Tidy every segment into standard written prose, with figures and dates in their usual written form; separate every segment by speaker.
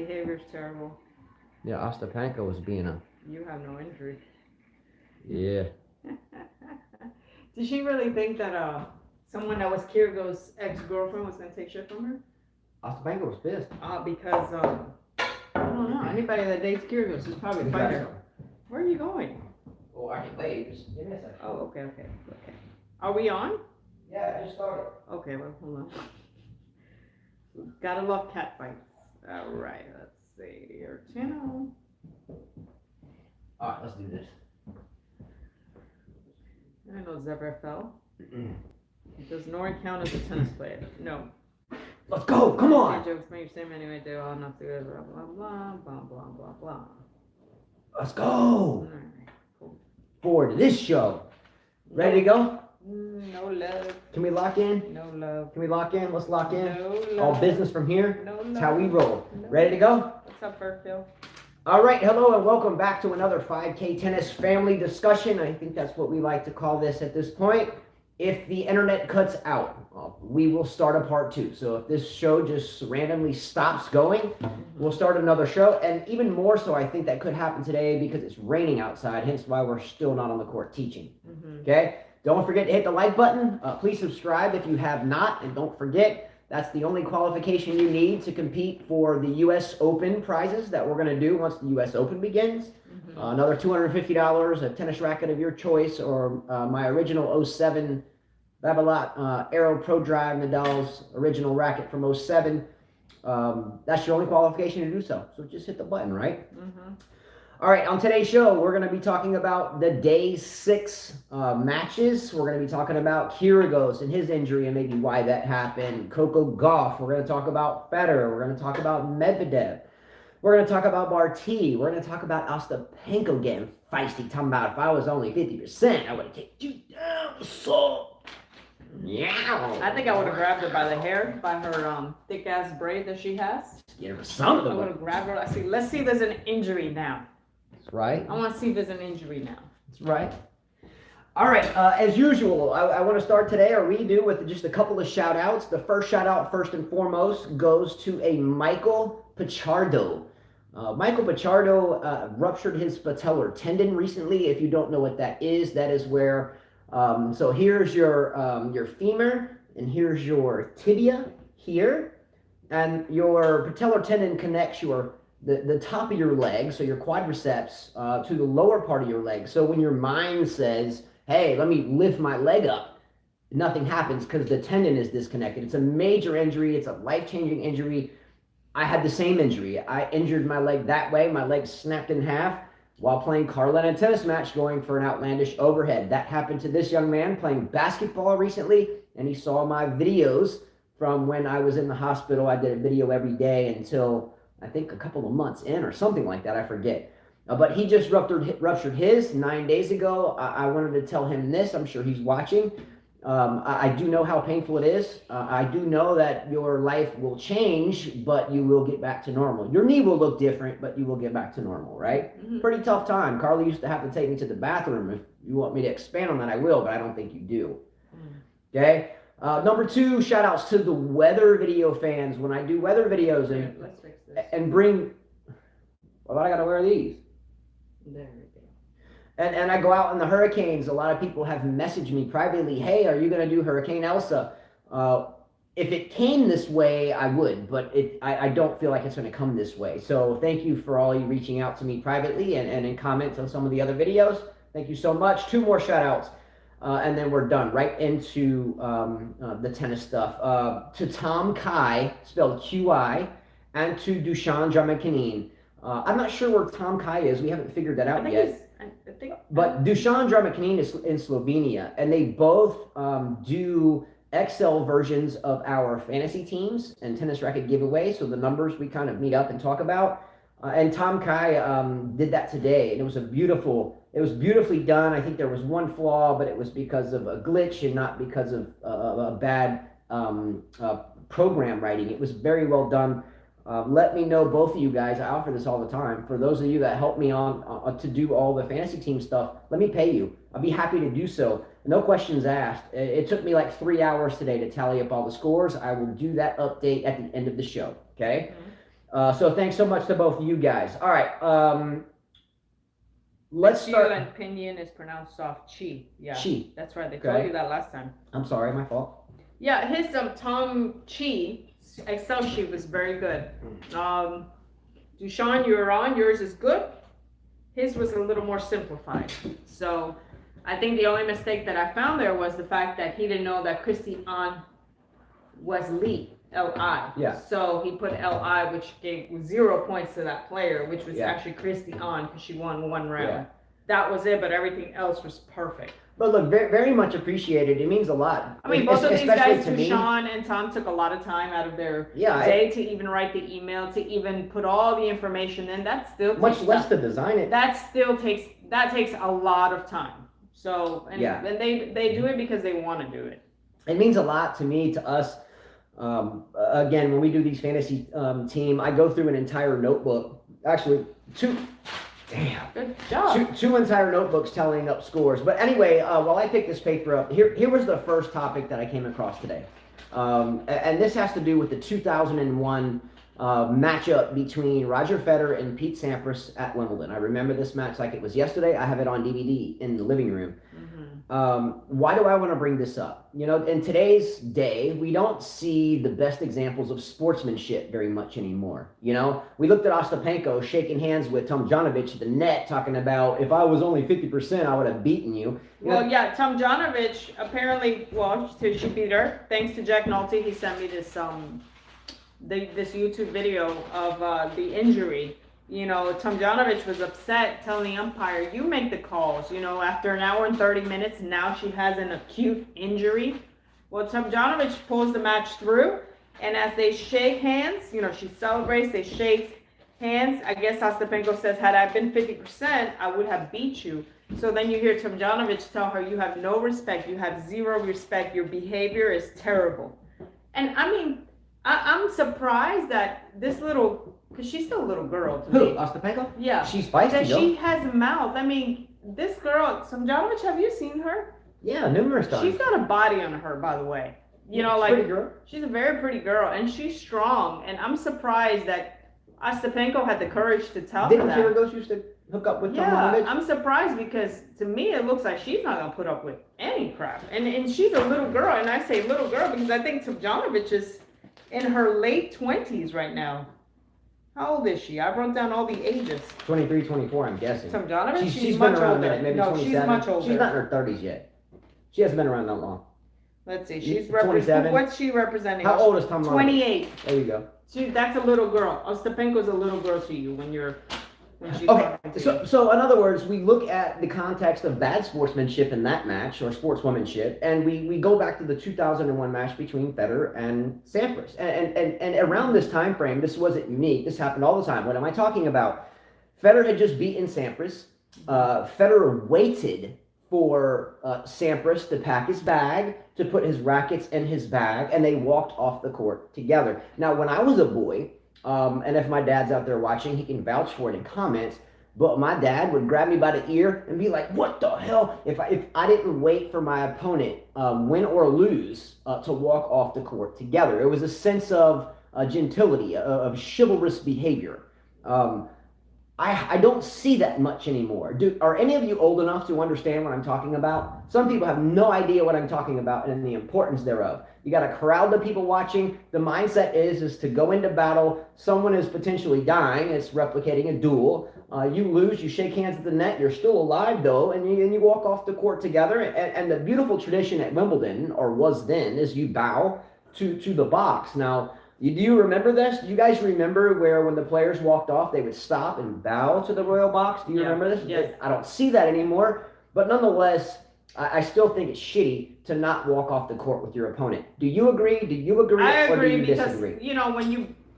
Speaker 1: behavior's terrible.
Speaker 2: Yeah, Ostapenko was being a...
Speaker 1: You have no injury.
Speaker 2: Yeah.
Speaker 1: Did she really think that someone that was Kyrgios' ex-girlfriend was gonna take shit from her?
Speaker 2: Ostapenko was pissed.
Speaker 1: Because I don't know. Anybody that dates Kyrgios is probably fighting her. Where are you going?
Speaker 2: Oh, I can wait. Just give me a second.
Speaker 1: Oh, okay. Are we on?
Speaker 2: Yeah, I just started.
Speaker 1: Okay, well, hold on. Gotta love cat fights. All right, let's see your channel.
Speaker 2: All right, let's do this.
Speaker 1: I know Zverev fell. Does Nori count as a tennis player? No.
Speaker 2: Let's go. Come on.
Speaker 1: Jokes make same anyway. They all not good. Blah blah blah blah blah blah blah.
Speaker 2: Let's go.
Speaker 1: All right, cool.
Speaker 2: Forward to this show. Ready to go?
Speaker 1: No love.
Speaker 2: Can we lock in?
Speaker 1: No love.
Speaker 2: Can we lock in? Let's lock in.
Speaker 1: No love.
Speaker 2: All business from here.
Speaker 1: No love.
Speaker 2: That's how we roll.
Speaker 1: No.
Speaker 2: Ready to go?
Speaker 1: What's up, Burkhill?
Speaker 2: All right, hello and welcome back to another 5K tennis family discussion. I think that's what we like to call this at this point. If the internet cuts out, we will start a part 2. So if this show just randomly stops going, we'll start another show. And even more so, I think that could happen today because it's raining outside, hence why we're still not on the court teaching. Okay? Don't forget to hit the like button. Please subscribe if you have not. And don't forget, that's the only qualification you need to compete for the U.S. Open prizes that we're going to do once the U.S. Open begins. Another $250, a tennis racket of your choice, or my original 07 Babolat Aero Pro Drive, Nadal's original racket from 07. That's your only qualification to do so. So just hit the button, right? All right, on today's show, we're going to be talking about the day 6 matches. We're going to be talking about Kyrgios and his injury and maybe why that happened. Coco Gauff. We're going to talk about Federer. We're going to talk about Medvedev. We're going to talk about Barty. We're going to talk about Ostapenko getting feisty. Talking about if I was only 50%, I would have taken you down. So, yeah.
Speaker 1: I think I would have grabbed her by the hair, by her thick ass braid that she has.
Speaker 2: Get her something.
Speaker 1: I would have grabbed her. Let's see if there's an injury now.
Speaker 2: That's right.
Speaker 1: I want to see if there's an injury now.
Speaker 2: That's right. All right, as usual, I want to start today, or redo, with just a couple of shout-outs. The first shout-out, first and foremost, goes to a Michael Pichardo. Michael Pichardo ruptured his patellar tendon recently. If you don't know what that is where, so here's your femur, and here's your tibia here, and your patellar tendon connects the top of your leg, so your quadriceps, to the lower part of your leg. So when your mind says, hey, let me lift my leg up, nothing happens because the tendon is disconnected. It's a major injury. It's a life-changing injury. I had the same injury. I injured my leg that way. My leg snapped in half while playing Carlin a tennis match, going for an outlandish overhead. That happened to this young man playing basketball recently, and he saw my videos from when I was in the hospital. I did a video every day until I think a couple of months in or something like that. I forget. But he just ruptured his 9 days ago. I wanted to tell him this. I'm sure he's watching. I do know how painful it is. I do know that your life will change, but you will get back to normal. Your knee will look different, but you will get back to normal, right? Pretty tough time. Carly used to have to take me to the bathroom. If you want me to expand on that, I will, but I don't think you do. Okay? Number 2, shout outs to the weather video fans. When I do weather videos and bring, well, I got to wear these.
Speaker 1: There we go.
Speaker 2: And I go out in the hurricanes. A lot of people have messaged me privately, hey, are you going to do Hurricane Elsa? If it came this way, I would, but I don't feel like it's going to come this way. So thank you for all you reaching out to me privately and in comments on some of the other videos. Thank you so much. 2 more shout outs. And then we're done right into the tennis stuff. To Tom Kai, spelled Qi, and to Dusan Dramakanine. I'm not sure where Tom Kai is. We haven't figured that out yet. But Dusan Dramakanine is in Slovenia, and they both do XL versions of our fantasy teams and tennis racket giveaway. So the numbers we kind of meet up and talk about. And Tom Kai did that today, and it was beautifully done. I think there was one flaw, but it was because of a glitch and not because of a bad program writing. It was very well done. Let me know, both of you guys. I offer this all the time. For those of you that help me on to do all the fantasy team stuff, let me pay you. I'll be happy to do so. No questions asked. It took me like 3 hours today to tally up all the scores. I will do that update at the end of the show. Okay. So thanks so much to both of you guys. All right. Let's start.
Speaker 1: And Pinyin is pronounced soft. Chi. Yeah.
Speaker 2: Chi.
Speaker 1: That's right. They
Speaker 2: Okay.
Speaker 1: told you that last time.
Speaker 2: I'm sorry, my fault.
Speaker 1: Yeah, his Tom Chi Excel sheet was very good. Dushan, you're on. Yours is good. His was a little more simplified. So I think the only mistake that I found there was the fact that he didn't know that Christy An was Li. L-I.
Speaker 2: Yeah.
Speaker 1: So he put L-I, which gave 0 points to that player, which was
Speaker 2: Yeah.
Speaker 1: actually Christy An because she won one round.
Speaker 2: Yeah.
Speaker 1: That was it, but everything else was perfect.
Speaker 2: But look, very, very much appreciated. It means a lot.
Speaker 1: I mean, both of these
Speaker 2: Especially
Speaker 1: guys,
Speaker 2: to me.
Speaker 1: Dushan and Tom, took a lot of time out of their
Speaker 2: Yeah,
Speaker 1: day to even write the email, to even put all the information in. That still takes
Speaker 2: much less
Speaker 1: time.
Speaker 2: to design it.
Speaker 1: That takes a lot of time. So and they do it because they want to do it.
Speaker 2: It means a lot to me, to us. Again, when we do these fantasy team, I go through an entire notebook. Actually, two
Speaker 1: Good job.
Speaker 2: two entire notebooks tallying up scores. But anyway, while I pick this paper up, here was the first topic that I came across today. And this has to do with the 2001 matchup between Roger Federer and Pete Sampras at Wimbledon. I remember this match like it was yesterday. I have it on DVD in the living room. Why do I want to bring this up? You know, in today's day, we don't see the best examples of sportsmanship very much anymore. You know, we looked at Ostapenko shaking hands with Tomljanovic at the net, talking about, if I was only 50%, I would have beaten you.
Speaker 1: Yeah, Tomljanovic apparently, she beat her. Thanks to Jack Nolte, he sent me this this YouTube video of the injury. You know, Tomljanovic was upset, telling the umpire, you make the calls. You know, after an hour and 30 minutes, now she has an acute injury. Well, Tomljanovic pulls the match through, and as they shake hands, you know, she celebrates, they shake hands. I guess Ostapenko says, had I been 50%, I would have beat you. So then you hear Tomljanovic tell her, you have no respect, you have zero respect, your behavior is terrible. And I mean, I'm surprised that this little, because she's still a little girl to
Speaker 2: Who,
Speaker 1: me.
Speaker 2: Ostapenko?
Speaker 1: Yeah.
Speaker 2: She's feisty,
Speaker 1: That
Speaker 2: though.
Speaker 1: she has a mouth. I mean, this girl, Tomljanovic, have you seen her?
Speaker 2: Yeah, numerous times.
Speaker 1: She's got a body on her, by the way. You know, like,
Speaker 2: pretty girl.
Speaker 1: she's a very pretty girl, and she's strong. And I'm surprised that Ostapenko had the courage to tell
Speaker 2: Didn't
Speaker 1: her that.
Speaker 2: Kyrgios used to hook up with
Speaker 1: Yeah,
Speaker 2: Tomljanovic?
Speaker 1: I'm surprised because to me it looks like she's not gonna put up with any crap. And she's a little girl, and I say little girl because I think Tomljanovic is in her late 20s right now. How old is she? I wrote down all the ages.
Speaker 2: 23, 24, I'm guessing.
Speaker 1: Tomljanovic,
Speaker 2: She's
Speaker 1: much
Speaker 2: been around
Speaker 1: older.
Speaker 2: a minute, maybe
Speaker 1: no,
Speaker 2: 27.
Speaker 1: she's much older.
Speaker 2: She's not in her 30s yet. She hasn't been around that long.
Speaker 1: Let's see. She's
Speaker 2: 27.
Speaker 1: What's she representing?
Speaker 2: How old is Tomljanovic?
Speaker 1: 28.
Speaker 2: There you go.
Speaker 1: That's a little girl. Ostapenko's a little girl to you when she's
Speaker 2: Okay,
Speaker 1: talking to you.
Speaker 2: so in other words, we look at the context of bad sportsmanship in that match, or sportswomanship, and we go back to the 2001 match between Federer and Sampras. And around this time frame, this wasn't unique. This happened all the time. What am I talking about? Federer had just beaten Sampras. Federer waited for Sampras to pack his bag, to put his rackets in his bag, and they walked off the court together. Now, when I was a boy, and if my dad's out there watching, he can vouch for it in comments, but my dad would grab me by the ear and be like, what the hell? If I didn't wait for my opponent, win or lose, to walk off the court together. It was a sense of gentility, of chivalrous behavior. I don't see that much anymore. Are any of you old enough to understand what I'm talking about? Some people have no idea what I'm talking about and the importance thereof. You got a crowd of people watching. The mindset is to go into battle. Someone is potentially dying. It's replicating a duel. You lose. You shake hands at the net. You're still alive, though, and you walk off the court together. And the beautiful tradition at Wimbledon, or was then, is you bow to the box. Now, do you remember this? Do you guys remember where when the players walked off, they would stop and bow to the royal box? Do you remember this?
Speaker 1: Yes.
Speaker 2: I don't see that anymore. But nonetheless, I still think it's shitty to not walk off the court with your opponent. Do you agree? Do you agree?
Speaker 1: I agree,
Speaker 2: or do you
Speaker 1: because,
Speaker 2: disagree?
Speaker 1: you know,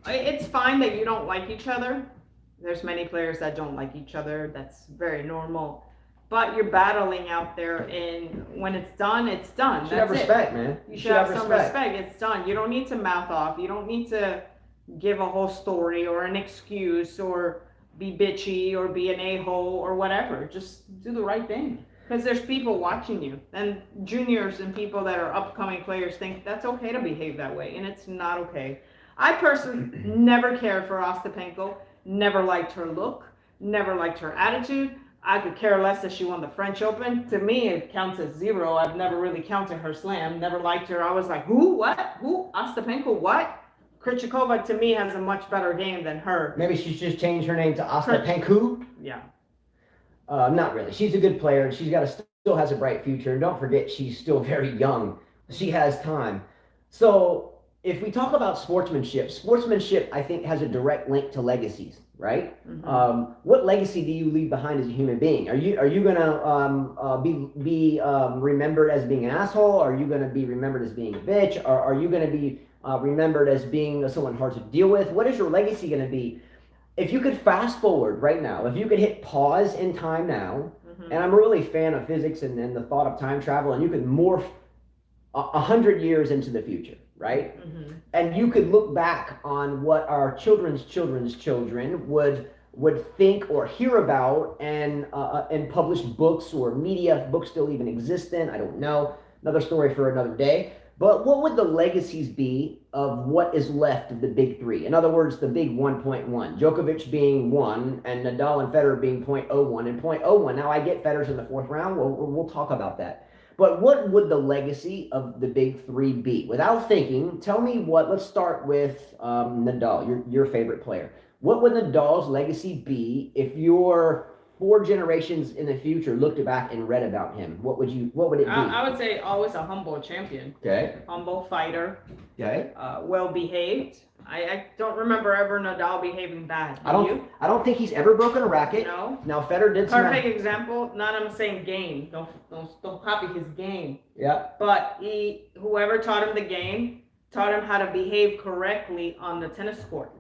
Speaker 1: it's fine that you don't like each other. There's many players that don't like each other. That's very normal. But you're battling out there, and when it's done, it's done.
Speaker 2: You should have respect, man.
Speaker 1: You should have some respect. It's done. You don't need to mouth off. You don't need to give a whole story or an excuse or be bitchy or be an a-hole or whatever. Just do the right thing. Because there's people watching you. And juniors and people that are upcoming players think that's okay to behave that way, and it's not okay. I personally never cared for Ostapenko, never liked her look, never liked her attitude. I could care less if she won the French Open. To me, it counts as zero. I've never really counted her slam, never liked her. I was like, who? What? Who? Ostapenko? What? Krejcikova, to me, has a much better game than her.
Speaker 2: Maybe she should just change her name to Ostapenko?
Speaker 1: Yeah.
Speaker 2: Not really. She's a good player, and she's got still has a bright future. And don't forget, she's still very young. She has time. So if we talk about sportsmanship, I think, has a direct link to legacies, right?
Speaker 1: Mm-hmm.
Speaker 2: What legacy do you leave behind as a human being? Are you gonna be remembered as being an asshole? Are you gonna be remembered as being a bitch? Or are you gonna be remembered as being someone hard to deal with? What is your legacy gonna be? If you could fast forward right now, if you could hit pause in time now,
Speaker 1: Mm-hmm.
Speaker 2: and I'm really a fan of physics and the thought of time travel, and you could morph 100 years into the future, right?
Speaker 1: Mm-hmm.
Speaker 2: And you could look back on what our children's children would think or hear about, and publish books or media, if books still even exist then, I don't know. Another story for another day. But what would the legacies be of what is left of the big three? In other words, the big 1.1. Djokovic being 1, and Nadal and Federer being 0.01 and 0.01. Now, I get Federer's in the 4th round. We'll talk about that. But what would the legacy of the big three be? Without thinking, tell me let's start with Nadal, your favorite player. What would Nadal's legacy be if your 4 generations in the future looked back and read about him? What would it be?
Speaker 1: I would say always a humble champion.
Speaker 2: Okay.
Speaker 1: Humble fighter.
Speaker 2: Okay.
Speaker 1: Well behaved. I don't remember ever Nadal behaving bad.
Speaker 2: I don't think he's ever broken a racket.
Speaker 1: No.
Speaker 2: Now Federer did some.
Speaker 1: Perfect example. Not I'm saying game. Don't copy his game.
Speaker 2: Yeah.
Speaker 1: But whoever taught him the game taught him how to behave correctly on the tennis court.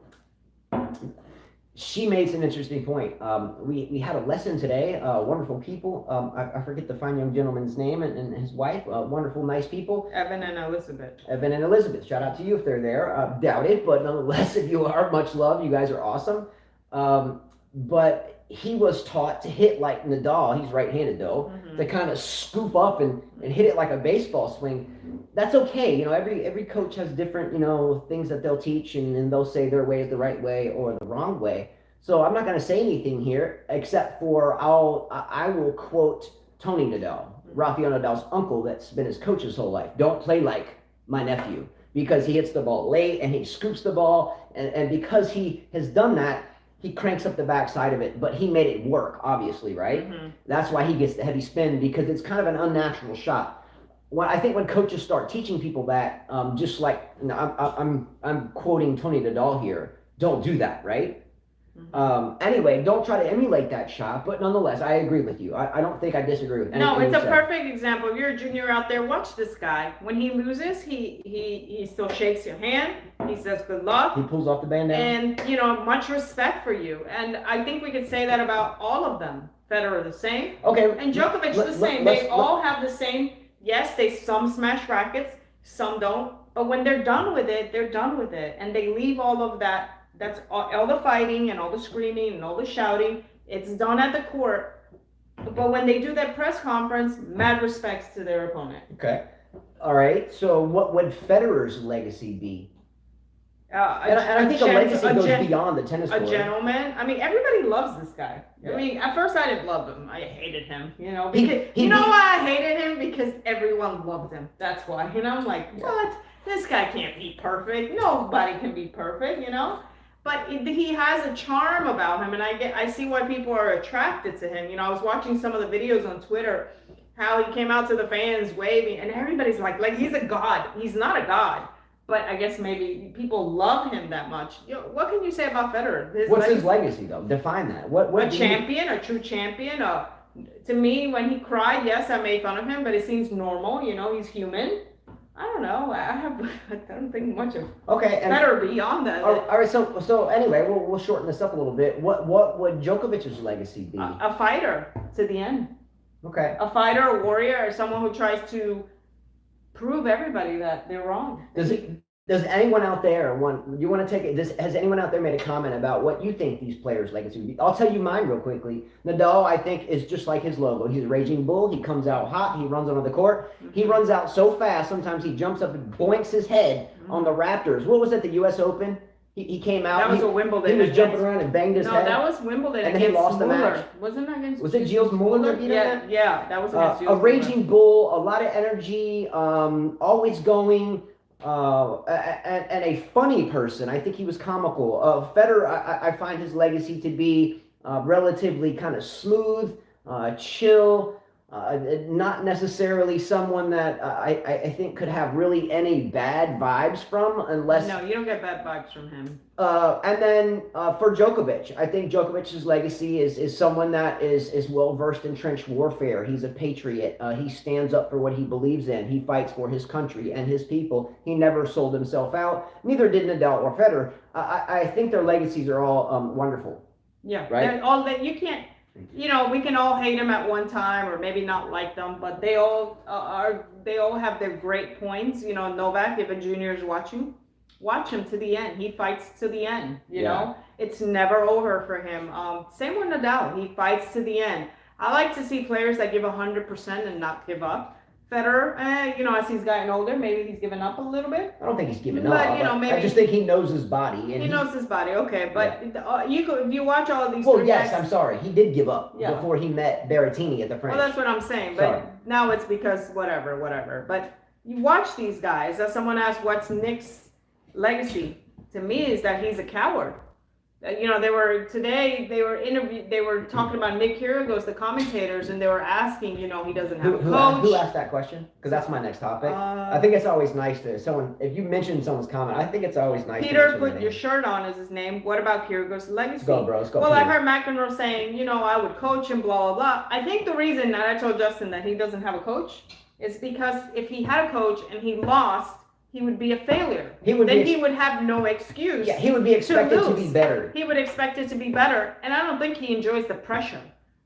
Speaker 2: She made some interesting point. We had a lesson today. Wonderful people. I forget the fine young gentleman's name and his wife. Wonderful, nice people.
Speaker 1: Evan and Elizabeth.
Speaker 2: Evan and Elizabeth. Shout out to you if they're there. Doubt it, but nonetheless, if you are, much love. You guys are awesome. But he was taught to hit like Nadal. He's right-handed though.
Speaker 1: Mm-hmm.
Speaker 2: To kind of scoop up and hit it like a baseball swing. That's okay. You know, every coach has different, things that they'll teach, and they'll say their way is the right way or the wrong way. So I'm not going to say anything here except for I will quote Tony Nadal, Rafael Nadal's uncle, that's been his coach his whole life. Don't play like my nephew, because he hits the ball late and he scoops the ball, and because he has done that, he cranks up the backside of it, but he made it work, obviously, right?
Speaker 1: Mm-hmm.
Speaker 2: That's why he gets the heavy spin, because it's kind of an unnatural shot. I think when coaches start teaching people that, just like, I'm quoting Tony Nadal here, don't do that, right? Anyway, don't try to emulate that shot, but nonetheless, I agree with you. I don't think I disagree with anything.
Speaker 1: No, it's
Speaker 2: you
Speaker 1: a
Speaker 2: said.
Speaker 1: perfect example. If you're a junior out there, watch this guy. When he loses, he still shakes your hand. He says good luck.
Speaker 2: He pulls off the bandana.
Speaker 1: And, much respect for you. And I think we could say that about all of them. Federer the same.
Speaker 2: Okay.
Speaker 1: And Djokovic the same. They all have the same. Yes, some smash rackets, some don't. But when they're done with it, they're done with it. And they leave all of that. That's all the fighting and all the screaming and all the shouting. It's done at the court. But when they do that press conference, mad respects to their opponent.
Speaker 2: Okay. All right. So what would Federer's legacy be? And I think a legacy goes beyond the tennis court.
Speaker 1: A gentleman. I mean, everybody loves this guy. Yeah. I mean, at first I didn't love him. I hated him. Because why I hated him? Because everyone loved him. That's why. I'm like, what? This guy can't be perfect. Nobody can be perfect. But he has a charm about him, and I see why people are attracted to him. I was watching some of the videos on Twitter, how he came out to the fans waving, and everybody's like he's a god. He's not a god, but I guess maybe people love him that much. What can you say about Federer?
Speaker 2: What's his legacy though? Define that. What
Speaker 1: champion, a true champion. To me, when he cried, yes, I made fun of him, but it seems normal. He's human. I don't know. I don't think much of Federer beyond that.
Speaker 2: All right. So anyway, we'll shorten this up a little bit. What would Djokovic's legacy be?
Speaker 1: A fighter to the end.
Speaker 2: Okay.
Speaker 1: A fighter, a warrior, or someone who tries to prove everybody that they're wrong.
Speaker 2: Does Does anyone out there you want to take it? Has anyone out there made a comment about what you think these players' legacy would be? I'll tell you mine real quickly. Nadal, I think, is just like his logo. He's a raging bull. He comes out hot. He runs onto the court. He runs out so fast. Sometimes he jumps up and boinks his head on the Raptors. What was it? The U.S. Open. He came out.
Speaker 1: That was a Wimbledon.
Speaker 2: He was jumping around and banged his head.
Speaker 1: No, that was Wimbledon.
Speaker 2: And then he lost the match.
Speaker 1: Wasn't that against?
Speaker 2: Was it Gilles Muller?
Speaker 1: Yeah, that was against Gilles
Speaker 2: a raging bull, a lot of energy, always going. And a funny person. I think he was comical. Federer, I find his legacy to be relatively kind of smooth, chill, not necessarily someone that I think could have really any bad vibes from, unless...
Speaker 1: No, you don't get bad vibes from him.
Speaker 2: And then for Djokovic, I think Djokovic's legacy is someone that is well-versed in trench warfare. He's a patriot. He stands up for what he believes in. He fights for his country and his people. He never sold himself out. Neither did Nadal or Federer. I think their legacies are all wonderful.
Speaker 1: Yeah,
Speaker 2: right?
Speaker 1: All that you can't... we can all hate them at one time or maybe not like them, but they all have their great points. Novak, if a junior is watching, watch him to the end. He fights to the end. You know, it's never over for him. Same with Nadal. He fights to the end. I like to see players that give 100% and not give up. Federer, as he's gotten older, maybe he's given up a little bit.
Speaker 2: I don't think he's given
Speaker 1: but,
Speaker 2: up.
Speaker 1: Maybe
Speaker 2: I just think he knows his body. And
Speaker 1: he knows his body, okay. But if you watch all these...
Speaker 2: Well, yes, I'm sorry. He did give up before he met Berrettini at the French.
Speaker 1: Well, that's what I'm saying. But now it's because whatever. But you watch these guys. As someone asked, what's Nick's legacy? To me, is that he's a coward. They were talking about Nick Kyrgios, the commentators, and they were asking, he doesn't have a coach.
Speaker 2: Who asked that question? Because that's my next topic. I think it's always nice to if you mention someone's comment, I think it's always nice.
Speaker 1: Peter, put your shirt on is his name. What about Kyrgios' legacy?
Speaker 2: Let's go, bro. Let's go.
Speaker 1: Well, Peter. I heard McEnroe saying, I would coach him, blah, blah, blah. I think the reason that I told Justin that he doesn't have a coach is because if he had a coach and he lost, he would be a failure. He would have no excuse.
Speaker 2: Yeah, he would be expected to be better.
Speaker 1: He would expect it to be better. And I don't think he enjoys the pressure.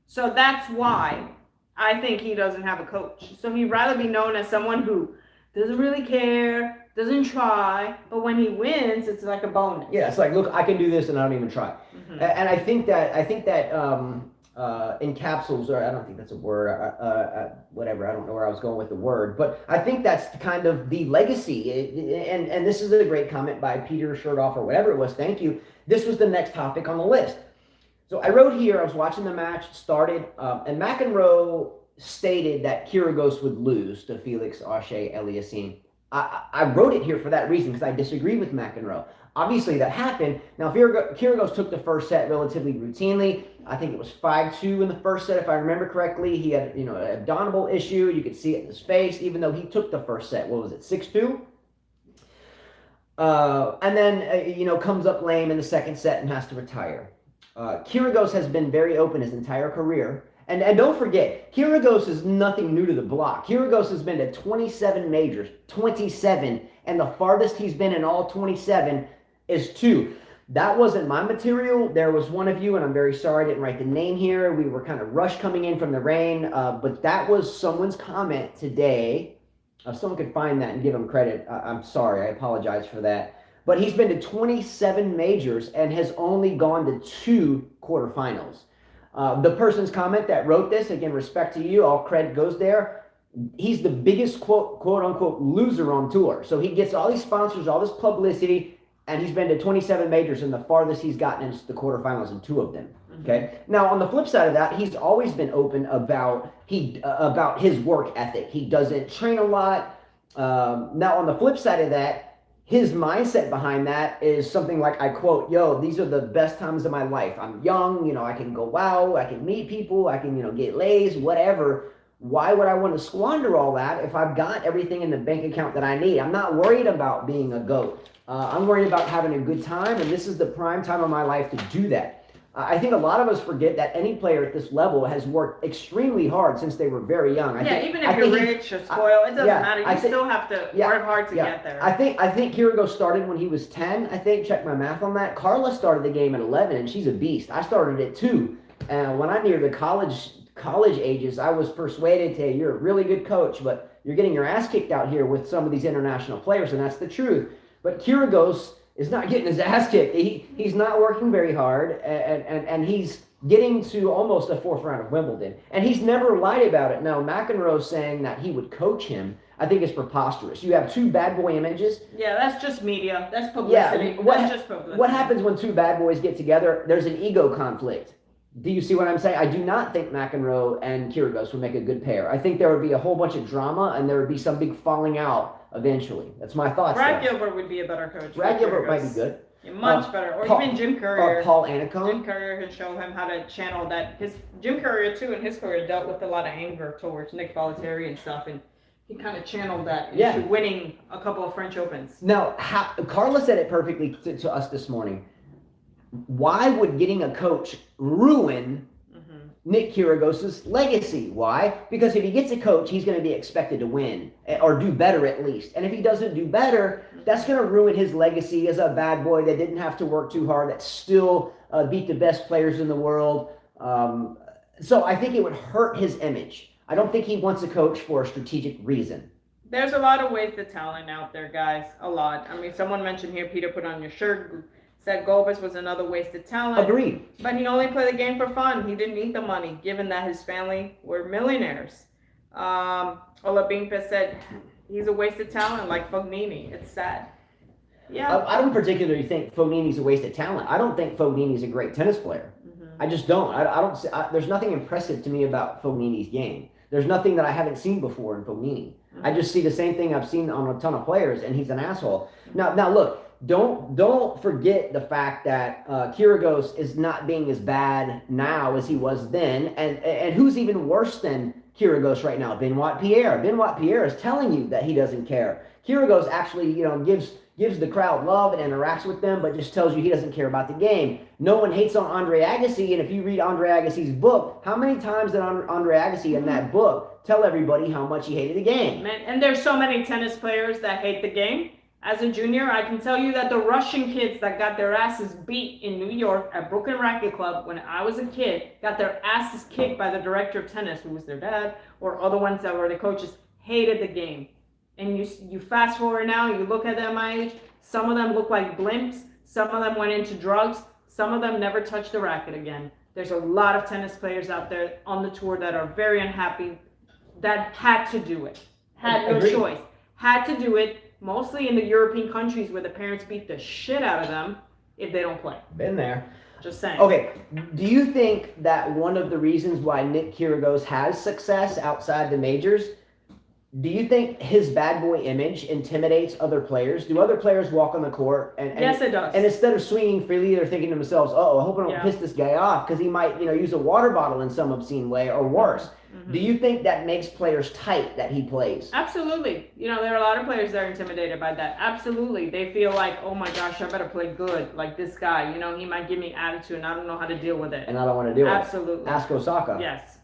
Speaker 1: So that's why I think he doesn't have a coach. So he'd rather be known as someone who doesn't really care, doesn't try, but when he wins, it's like a bonus.
Speaker 2: Yeah, it's like, look, I can do this and I don't even try. Mm-hmm. And I think that encapsulates, or I don't think that's a word, whatever, I don't know where I was going with the word, but I think that's kind of the legacy. And this is a great comment by Peter Sherdoff or whatever it was. Thank you. This was the next topic on the list. So I wrote here, I was watching the match, started, and McEnroe stated that Kyrgios would lose to Felix Auger-Aliassime. I wrote it here for that reason, because I disagree with McEnroe. Obviously, that happened. Now, Kyrgios took the first set relatively routinely. I think it was 5-2 in the first set, if I remember correctly. He had, an abdominal issue. You could see it in his face, even though he took the first set. What was it, 6-2? And then, comes up lame in the second set and has to retire. Kyrgios has been very open his entire career. And don't forget, Kyrgios is nothing new to the block. Kyrgios has been to 27 majors, 27, and the farthest he's been in all 27 is 2. That wasn't my material. There was one of you, and I'm very sorry I didn't write the name here. We were kind of rushed coming in from the rain, but that was someone's comment today. If someone could find that and give him credit, I'm sorry. I apologize for that. But he's been to 27 majors and has only gone to 2 quarterfinals. The person's comment that wrote this, again, respect to you, all credit goes there. He's the biggest quote unquote loser on tour. So he gets all these sponsors, all this publicity, and he's been to 27 majors, and the farthest he's gotten is the quarterfinals in 2 of them. Okay. Now, on the flip side of that, he's always been open about his work ethic. He doesn't train a lot. Now, on the flip side of that, his mindset behind that is something like, I quote, these are the best times of my life. I'm young, I can go out, I can meet people, I can, get lays, whatever. Why would I want to squander all that if I've got everything in the bank account that I need? I'm not worried about being a GOAT. I'm worried about having a good time, and this is the prime time of my life to do that. I think a lot of us forget that any player at this level has worked extremely hard since they were very young.
Speaker 1: Even if you're rich or spoiled, it doesn't matter. You still have to work hard to get there.
Speaker 2: I think Kyrgios started when he was 10. I think, check my math on that. Carla started the game at 11, and she's a beast. I started at 2. And when I neared the college ages, I was persuaded to, you're a really good coach, but you're getting your ass kicked out here with some of these international players, and that's the truth. But Kyrgios is not getting his ass kicked. He's not working very hard, and he's getting to almost a fourth round of Wimbledon. And he's never lied about it. Now, McEnroe saying that he would coach him, I think is preposterous. You have two bad boy images.
Speaker 1: Yeah, that's just media. That's publicity.
Speaker 2: Yeah,
Speaker 1: That's just publicity.
Speaker 2: What happens when two bad boys get together? There's an ego conflict. Do you see what I'm saying? I do not think McEnroe and Kyrgios would make a good pair. I think there would be a whole bunch of drama, and there would be some big falling out eventually. That's my thoughts.
Speaker 1: Brad Gilbert would be a better coach.
Speaker 2: Brad Gilbert might be good.
Speaker 1: Yeah, much better. Or even Jim Courier.
Speaker 2: Or Paul Anacone.
Speaker 1: Jim Courier could show him how to channel that. Because Jim Courier, too, in his career, dealt with a lot of anger towards Nick Bollettieri and stuff. And he kind of channeled that into winning a couple of French Opens.
Speaker 2: Now, Carla said it perfectly to us this morning. Why would getting a coach ruin Nick Kyrgios' legacy? Why? Because if he gets a coach, he's going to be expected to win or do better at least. And if he doesn't do better, that's going to ruin his legacy as a bad boy that didn't have to work too hard, that still beat the best players in the world. So I think it would hurt his image. I don't think he wants a coach for a strategic reason.
Speaker 1: There's a lot of ways to talent out there, guys. A lot. I mean, someone mentioned here, Peter put on your shirt, said Gauff was another wasted talent.
Speaker 2: Agreed.
Speaker 1: But he only played the game for fun. He didn't need the money, given that his family were millionaires. Ola Bingfest said he's a wasted talent like Fognini. It's sad. Yeah.
Speaker 2: I don't particularly think Fognini's a wasted talent. I don't think Fognini's a great tennis player. I just don't. I don't. There's nothing impressive to me about Fognini's game. There's nothing that I haven't seen before in Fognini. I just see the same thing I've seen on a ton of players, and he's an asshole. Now look. Don't forget the fact that Kyrgios is not being as bad now as he was then, and who's even worse than Kyrgios right now? Benoit Pierre. Benoit Pierre is telling you that he doesn't care. Kyrgios actually, gives the crowd love and interacts with them, but just tells you he doesn't care about the game. No one hates on Andre Agassi, and if you read Andre Agassi's book, how many times did Andre Agassi in that book tell everybody how much he hated the game?
Speaker 1: Man, and there's so many tennis players that hate the game. As a junior, I can tell you that the Russian kids that got their asses beat in New York at Brooklyn Racket Club when I was a kid, got their asses kicked by the director of tennis, who was their dad, or other ones that were the coaches, hated the game. And you fast forward now, you look at them my age, some of them look like blimps, some of them went into drugs, some of them never touched the racket again. There's a lot of tennis players out there on the tour that are very unhappy, that had to do it, had no choice, had to do it. Mostly in the European countries where the parents beat the shit out of them if they don't play.
Speaker 2: Been there.
Speaker 1: Just saying.
Speaker 2: Okay, do you think that one of the reasons why Nick Kyrgios has success outside the majors, do you think his bad boy image intimidates other players? Do other players walk on the court and
Speaker 1: yes, it does.
Speaker 2: And instead of swinging freely, they're thinking to themselves, "Oh, I hope I don't piss this guy off because he might, use a water bottle in some obscene way or worse." Do you think that makes players tight that he plays?
Speaker 1: Absolutely. There are a lot of players that are intimidated by that. Absolutely. They feel like, oh my gosh, I better play good. Like this guy, he might give me attitude and I don't know how to deal with it.
Speaker 2: And I don't want to do it.
Speaker 1: Absolutely.
Speaker 2: Ask Osaka.
Speaker 1: Yes.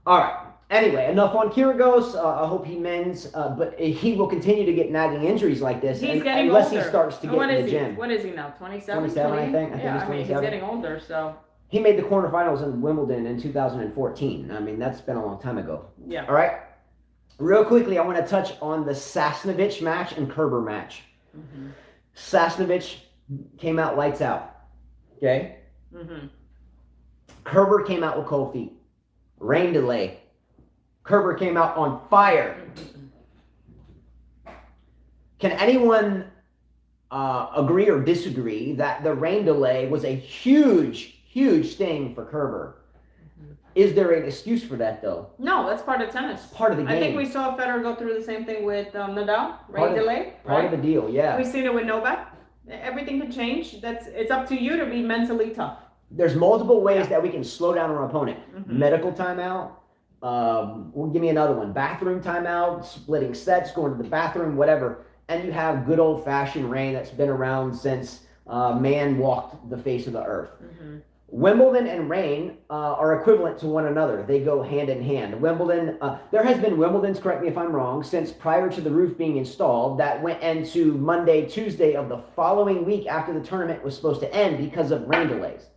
Speaker 2: All right. Anyway, enough on Kyrgios. I hope he mends, but he will continue to get nagging injuries like this
Speaker 1: He's getting
Speaker 2: unless
Speaker 1: older.
Speaker 2: he starts to get in the gym.
Speaker 1: What is he now? 27?
Speaker 2: 27, I think. I think he's 27.
Speaker 1: He's getting older, so.
Speaker 2: He made the quarterfinals in Wimbledon in 2014. I mean, that's been a long time ago.
Speaker 1: Yeah.
Speaker 2: All right. Real quickly, I want to touch on the Sasnovich match and Kerber match. Sasnovich came out lights out. Okay? Kerber came out with cold feet. Rain delay. Kerber came out on fire. Can anyone agree or disagree that the rain delay was a huge thing for Kerber? Is there an excuse for that, though?
Speaker 1: No, that's part of tennis.
Speaker 2: Part of the game.
Speaker 1: I think we saw Federer go through the same thing with Nadal, rain delay.
Speaker 2: Part of the deal, yeah.
Speaker 1: We've seen it with Novak. Everything can change. It's up to you to be mentally tough.
Speaker 2: There's multiple ways that we can slow down our opponent. Medical timeout. Give me another one. Bathroom timeout, splitting sets, going to the bathroom, whatever. And you have good old-fashioned rain that's been around since man walked the face of the earth. Wimbledon and rain are equivalent to one another. They go hand in hand. Wimbledon, there has been Wimbledons, correct me if I'm wrong, since prior to the roof being installed, that went into Monday, Tuesday of the following week after the tournament was supposed to end because of rain delays.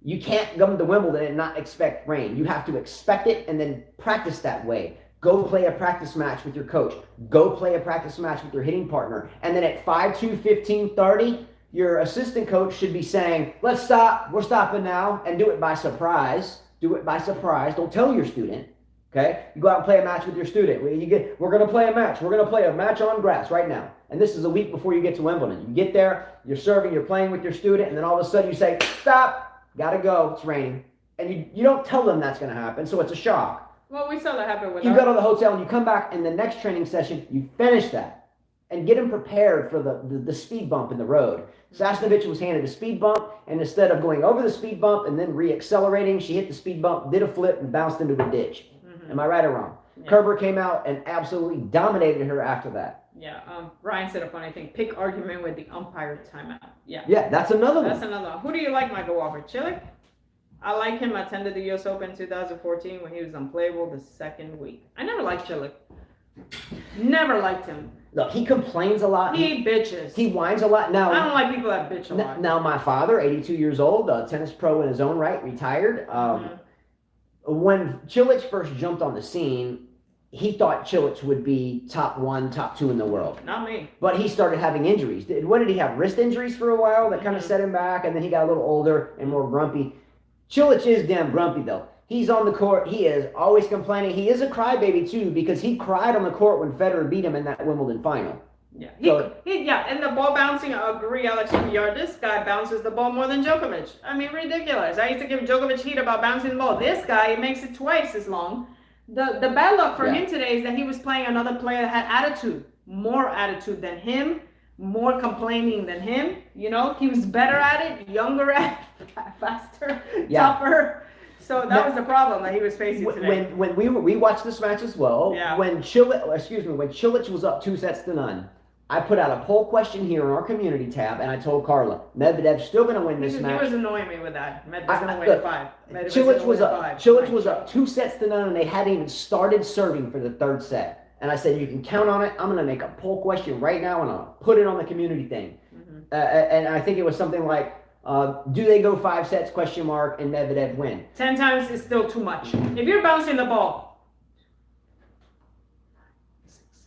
Speaker 2: You can't come to Wimbledon and not expect rain. You have to expect it and then practice that way. Go play a practice match with your coach. Go play a practice match with your hitting partner. And then at 5-2, 15-30, your assistant coach should be saying, let's stop. We're stopping now. And do it by surprise. Do it by surprise. Don't tell your student. Okay? You go out and play a match with your student. We're going to play a match. We're going to play a match on grass right now. And this is a week before you get to Wimbledon. You get there, you're serving, you're playing with your student, and then all of a sudden you say, stop, gotta go, it's raining. And you don't tell them that's going to happen, so it's a shock.
Speaker 1: Well, we saw that happen with
Speaker 2: You go to the hotel and you come back, and the next training session, you finish that. And get them prepared for the speed bump in the road. Sasnovich was handed a speed bump, and instead of going over the speed bump and then re-accelerating, she hit the speed bump, did a flip, and bounced into a ditch. Mm-hmm. Am I right or wrong? Yeah. Kerber came out and absolutely dominated her after that.
Speaker 1: Yeah, Ryan said a funny thing. Pick argument with the umpire timeout. Yeah.
Speaker 2: Yeah, that's another one.
Speaker 1: That's another one. Who do you like, Michael Walker? Cilic? I like him. I attended the U.S. Open 2014 when he was unplayable the second week. I never liked Cilic. Never liked him.
Speaker 2: Look, he complains a lot.
Speaker 1: He bitches.
Speaker 2: He whines a lot. Now,
Speaker 1: I don't like people that bitch a lot.
Speaker 2: Now, my father, 82 years old, a tennis pro in his own right, retired. When Cilic first jumped on the scene, he thought Cilic would be top 1, top 2 in the world.
Speaker 1: Not me.
Speaker 2: But he started having injuries. What did he have? Wrist injuries for a while that kind of set him back, and then he got a little older and more grumpy. Cilic is damn grumpy, though. He's on the court. He is always complaining. He is a crybaby, too, because he cried on the court when Federer beat him in that Wimbledon final.
Speaker 1: Yeah, and the ball bouncing, I agree, Alex Villar. This guy bounces the ball more than Djokovic. I mean, ridiculous. I used to give Djokovic heat about bouncing the ball. This guy, he makes it twice as long. The bad luck for him today is that he was playing another player that had attitude, more attitude than him, more complaining than him. You know, he was better at it, younger at it, faster, tougher. So that was the problem that he was facing today.
Speaker 2: When we watched this match as well, when Cilic was up 2-0, I put out a poll question here in our community tab, and I told Carla, Medvedev's still going to win this match.
Speaker 1: He was annoying me with that. Medvedev's going to win 5.
Speaker 2: Cilic was up 2-0, and they hadn't even started serving for the third set. And I said, you can count on it. I'm going to make a poll question right now, and I'll put it on the community thing. And I think it was something like, do they go 5 sets, ? And Medvedev win?
Speaker 1: 10 times is still too much. If you're bouncing the ball,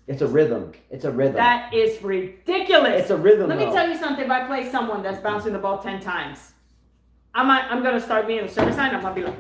Speaker 2: it's a rhythm. It's a rhythm.
Speaker 1: That is ridiculous.
Speaker 2: It's a rhythm.
Speaker 1: Let me tell you something. If I play someone that's bouncing the ball 10 times, I'm going to start being the service line. I'm going to be like,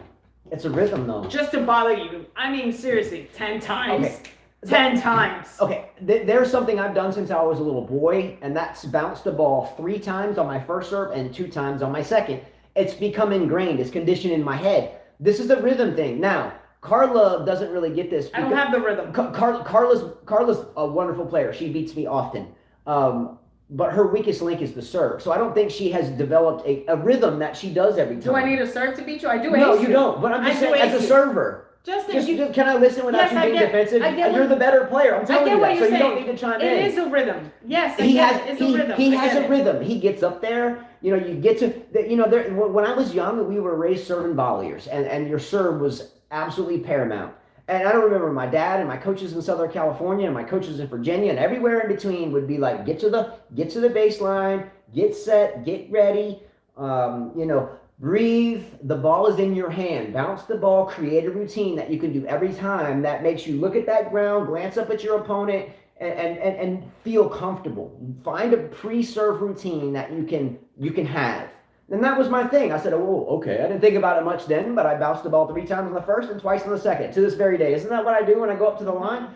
Speaker 2: it's a rhythm, though.
Speaker 1: Just to bother you. I mean, seriously, 10 times. Okay. 10 times.
Speaker 2: Okay, there's something I've done since I was a little boy, and that's bounce the ball 3 times on my first serve and 2 times on my second. It's become ingrained. It's conditioned in my head. This is a rhythm thing. Now, Carla doesn't really get this.
Speaker 1: I don't have the rhythm.
Speaker 2: Carla's a wonderful player. She beats me often. But her weakest link is the serve. So I don't think she has developed a rhythm that she does every time.
Speaker 1: Do I need a serve to beat you? I do.
Speaker 2: No, you don't. But I'm just saying, as a server. Can I listen without you being defensive? You're the better player. I'm telling you that. So you don't need to chime in.
Speaker 1: It is a rhythm. Yes,
Speaker 2: it's a rhythm. He has a rhythm. He gets up there. You know, you get to. When I was young, we were raised serving volleyers, and your serve was absolutely paramount. And I don't remember my dad and my coaches in Southern California and my coaches in Virginia and everywhere in between would be like, get to the baseline, get set, get ready, breathe. The ball is in your hand. Bounce the ball, create a routine that you can do every time that makes you look at that ground, glance up at your opponent, and feel comfortable. Find a pre-serve routine that you can have. And that was my thing. I said, oh, okay. I didn't think about it much then, but I bounced the ball 3 times in the first and twice in the second to this very day. Isn't that what I do when I go up to the line?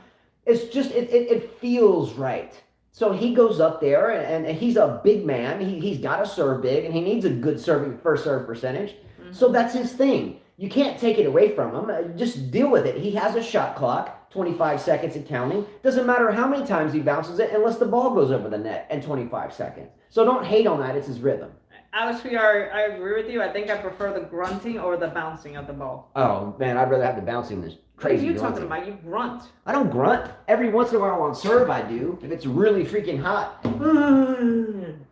Speaker 2: It's just, it feels right. So he goes up there, and he's a big man. He's got to serve big, and he needs a good first serve percentage. Mm-hmm. So that's his thing. You can't take it away from him. Just deal with it. He has a shot clock, 25 seconds and counting. Doesn't matter how many times he bounces it unless the ball goes over the net in 25 seconds. So don't hate on that. It's his rhythm.
Speaker 1: Alex VR, I agree with you. I think I prefer the grunting or the bouncing of the ball.
Speaker 2: Oh, man, I'd rather have the bouncing than crazy.
Speaker 1: What are you talking about? You grunt.
Speaker 2: I don't grunt. Every once in a while on serve I do, if it's really freaking hot. Man,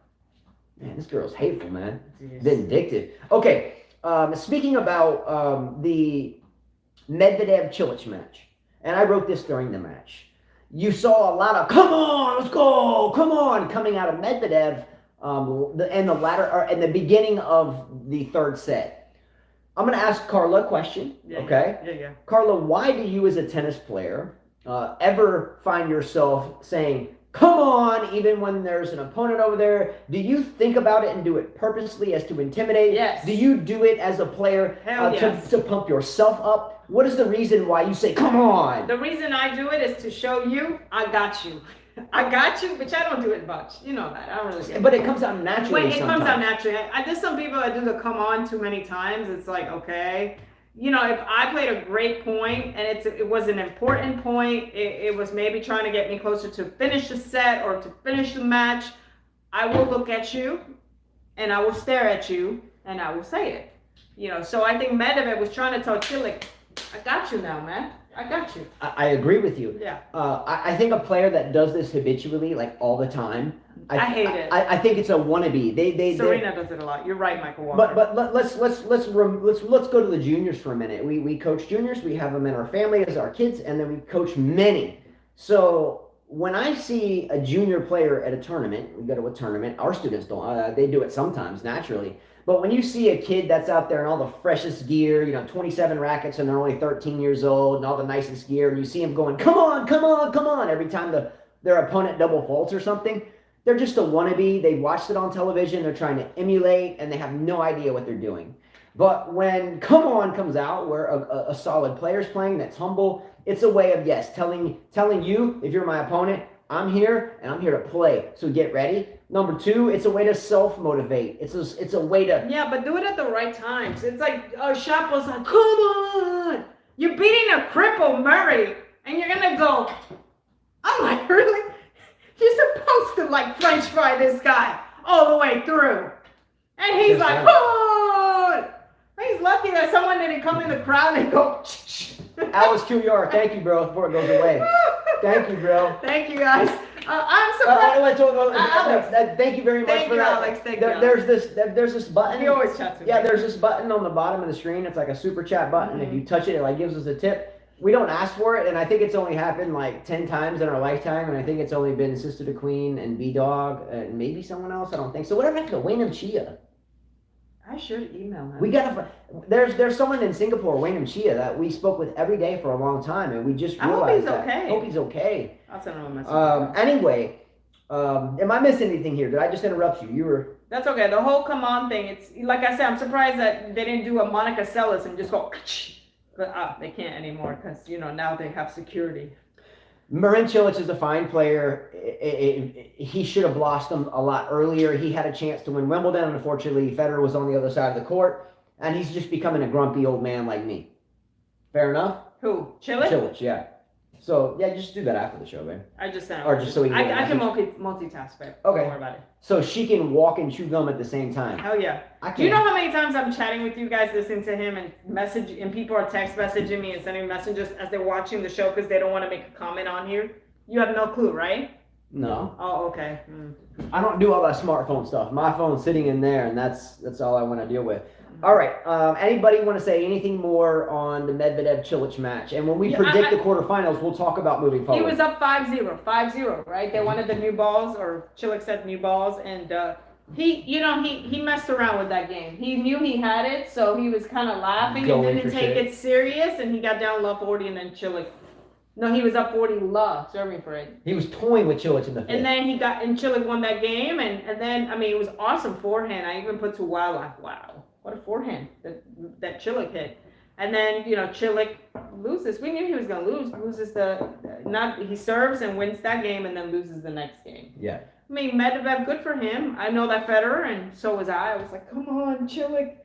Speaker 2: this girl's hateful, man. Vindictive. Okay, speaking about the Medvedev-Cilic match, and I wrote this during the match. You saw a lot of, come on, let's go, come on, coming out of Medvedev. And the beginning of the third set. I'm going to ask Carla a question.
Speaker 1: Yeah,
Speaker 2: Okay.
Speaker 1: Yeah.
Speaker 2: Carla, why do you as a tennis player ever find yourself saying, come on, even when there's an opponent over there? Do you think about it and do it purposely as to intimidate?
Speaker 1: Yes.
Speaker 2: Do you do it as a player
Speaker 1: Yes.
Speaker 2: to pump yourself up? What is the reason why you say, come on?
Speaker 1: The reason I do it is to show you I got you. I got you, but I don't do it much. You know that. I don't really get
Speaker 2: But it comes out naturally.
Speaker 1: It comes out naturally. There's some people that do the come on too many times. It's like, okay. You know, if I played a great point and it was an important point, it was maybe trying to get me closer to finish the set or to finish the match, I will look at you and I will stare at you and I will say it. You know, so I think Medvedev was trying to tell Cilic, I got you now, man. I got you.
Speaker 2: I agree with you.
Speaker 1: Yeah.
Speaker 2: I think a player that does this habitually, like all the time,
Speaker 1: I hate it.
Speaker 2: I think it's a wannabe.
Speaker 1: Serena does it a lot. You're right, Michael Walker.
Speaker 2: But let's go to the juniors for a minute. We coach juniors. We have them in our family as our kids, and then we coach many. So when I see a junior player at a tournament, we go to a tournament. Our students don't. They do it sometimes naturally. But when you see a kid that's out there in all the freshest gear, 27 rackets and they're only 13 years old and all the nicest gear, and you see him going, come on, come on, come on, every time their opponent double faults or something, they're just a wannabe. They've watched it on television. They're trying to emulate, and they have no idea what they're doing. But when come on comes out, where a solid player's playing that's humble, it's a way of, yes, telling you, if you're my opponent, I'm here, and I'm here to play. So get ready. Number two, it's a way to self-motivate. It's a way to...
Speaker 1: Yeah, but do it at the right times. It's like, Shapo's like, come on! You're beating a cripple Murray, and you're going to go, I'm like, really? You're supposed to, like, French fry this guy all the way through. And he's like, come on! He's lucky that someone didn't come in the crowd and go,
Speaker 2: Alice QR, thank you, bro, before it goes away. Thank you, bro.
Speaker 1: Thank you, guys. I'm surprised.
Speaker 2: Thank you very much for that.
Speaker 1: Alex. Thank
Speaker 2: you, Alex. There's this button.
Speaker 1: He always chats with me.
Speaker 2: Yeah, there's this button on the bottom of the screen. It's like a super chat button. If you touch it, it like gives us a tip. We don't ask for it, and I think it's only happened like 10 times in our lifetime, and I think it's only been Sister the Queen and B-Dog and maybe someone else. I don't think so. Whatever happened to Wayne and Chia?
Speaker 1: I should email him.
Speaker 2: We gotta. There's someone in Singapore, Wayne Chia, that we spoke with every day for a long time, and we just realized
Speaker 1: I
Speaker 2: hope he's okay.
Speaker 1: I'll send him a message.
Speaker 2: Anyway, am I missing anything here? Did I just interrupt you? You were.
Speaker 1: That's okay. The whole come on thing. It's like I said. I'm surprised that they didn't do a Monica Seles and just go. But they can't anymore because now they have security.
Speaker 2: Marin Cilic is a fine player. He should have blossomed a lot earlier. He had a chance to win Wimbledon. Unfortunately, Federer was on the other side of the court, and he's just becoming a grumpy old man like me. Fair enough?
Speaker 1: Who? Cilic?
Speaker 2: Cilic, yeah. So, yeah, just do that after the show, babe.
Speaker 1: I just sent
Speaker 2: Or just so we can
Speaker 1: I can multitask, babe.
Speaker 2: Okay.
Speaker 1: Don't worry about it.
Speaker 2: So she can walk and chew gum at the same time.
Speaker 1: Hell yeah.
Speaker 2: I can.
Speaker 1: Do you know how many times I'm chatting with you guys, listening to him, and people are text messaging me and sending messages as they're watching the show because they don't want to make a comment on here? You have no clue, right?
Speaker 2: No.
Speaker 1: Oh, okay.
Speaker 2: I don't do all that smartphone stuff. My phone's sitting in there, and that's all I want to deal with. All right. Anybody want to say anything more on the Medvedev-Cilic match? And when we predict the quarterfinals, we'll talk about moving forward.
Speaker 1: He was up 5-0, right? They wanted the new balls, or Cilic said new balls, and he messed around with that game. He knew he had it, so he was kind of laughing and didn't take it serious, and he got down love 40, and then Cilic. No, he was up 40 love, serving for it.
Speaker 2: He was toying with Cilic in the fifth.
Speaker 1: And then Cilic won that game, and then, it was awesome forehand. I even put to wow, what a forehand that Cilic hit. And then, Cilic loses. We knew he was going to lose. He serves and wins that game and then loses the next game.
Speaker 2: Yeah.
Speaker 1: Medvedev, good for him. I know that Federer, and so was I. I was like, come on, Cilic.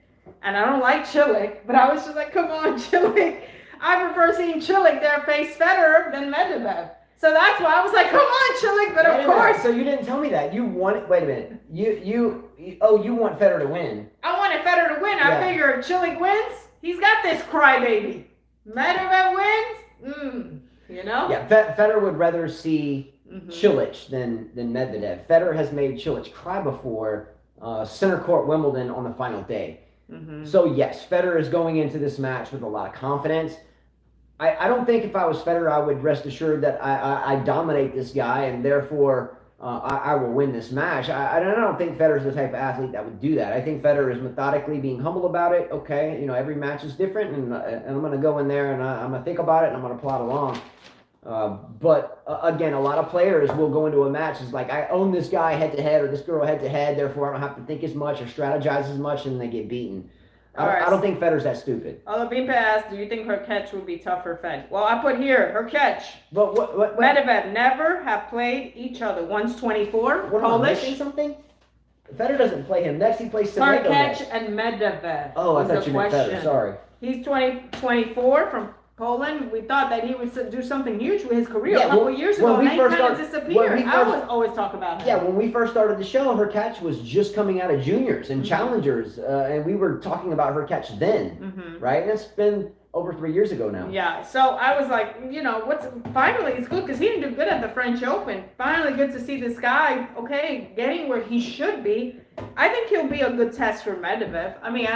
Speaker 1: And I don't like Cilic, but I was just like, come on, Cilic. I prefer seeing Cilic there face Federer than Medvedev. So that's why I was like, come on, Cilic, but of course.
Speaker 2: So you didn't tell me that. You want, wait a minute. You want Federer to win.
Speaker 1: I wanted Federer to win.
Speaker 2: Yeah.
Speaker 1: I figure if Cilic wins, he's got this crybaby. Medvedev wins,
Speaker 2: Yeah, Federer would rather see Cilic than Medvedev. Federer has made Cilic cry before center court Wimbledon on the final day. So yes, Federer is going into this match with a lot of confidence. I don't think if I was Federer, I would rest assured that I dominate this guy, and therefore I will win this match. I don't think Federer's the type of athlete that would do that. I think Federer is methodically being humble about it. Okay, every match is different, and I'm going to go in there and I'm going to think about it and I'm going to plot along. But again, a lot of players will go into a match as like, I own this guy head to head or this girl head to head, therefore I don't have to think as much or strategize as much, and they get beaten. I don't think Federer's that stupid.
Speaker 1: Olabimpa asked, do you think her catch would be tough for Fed? Well, I put here, her catch.
Speaker 2: But what
Speaker 1: Medvedev never have played each other. One's 24,
Speaker 2: what am I
Speaker 1: Polish.
Speaker 2: missing something? Federer doesn't play him next. He plays
Speaker 1: Her
Speaker 2: Semedo
Speaker 1: catch
Speaker 2: next.
Speaker 1: and Medvedev.
Speaker 2: Oh, I
Speaker 1: was
Speaker 2: thought
Speaker 1: the
Speaker 2: you meant
Speaker 1: question.
Speaker 2: Federer. Sorry.
Speaker 1: He's 24 from Poland. We thought that he would do something huge with his career a couple years ago, and then he kind of disappeared. I always talk about him.
Speaker 2: Yeah, when we first started the show, her catch was just coming out of juniors and challengers, and we were talking about her catch then, right? And it's been over 3 years ago now.
Speaker 1: Yeah, so I was like, finally it's good because he didn't do good at the French Open. Finally good to see this guy, getting where he should be. I think he'll be a good test for Medvedev. I mean,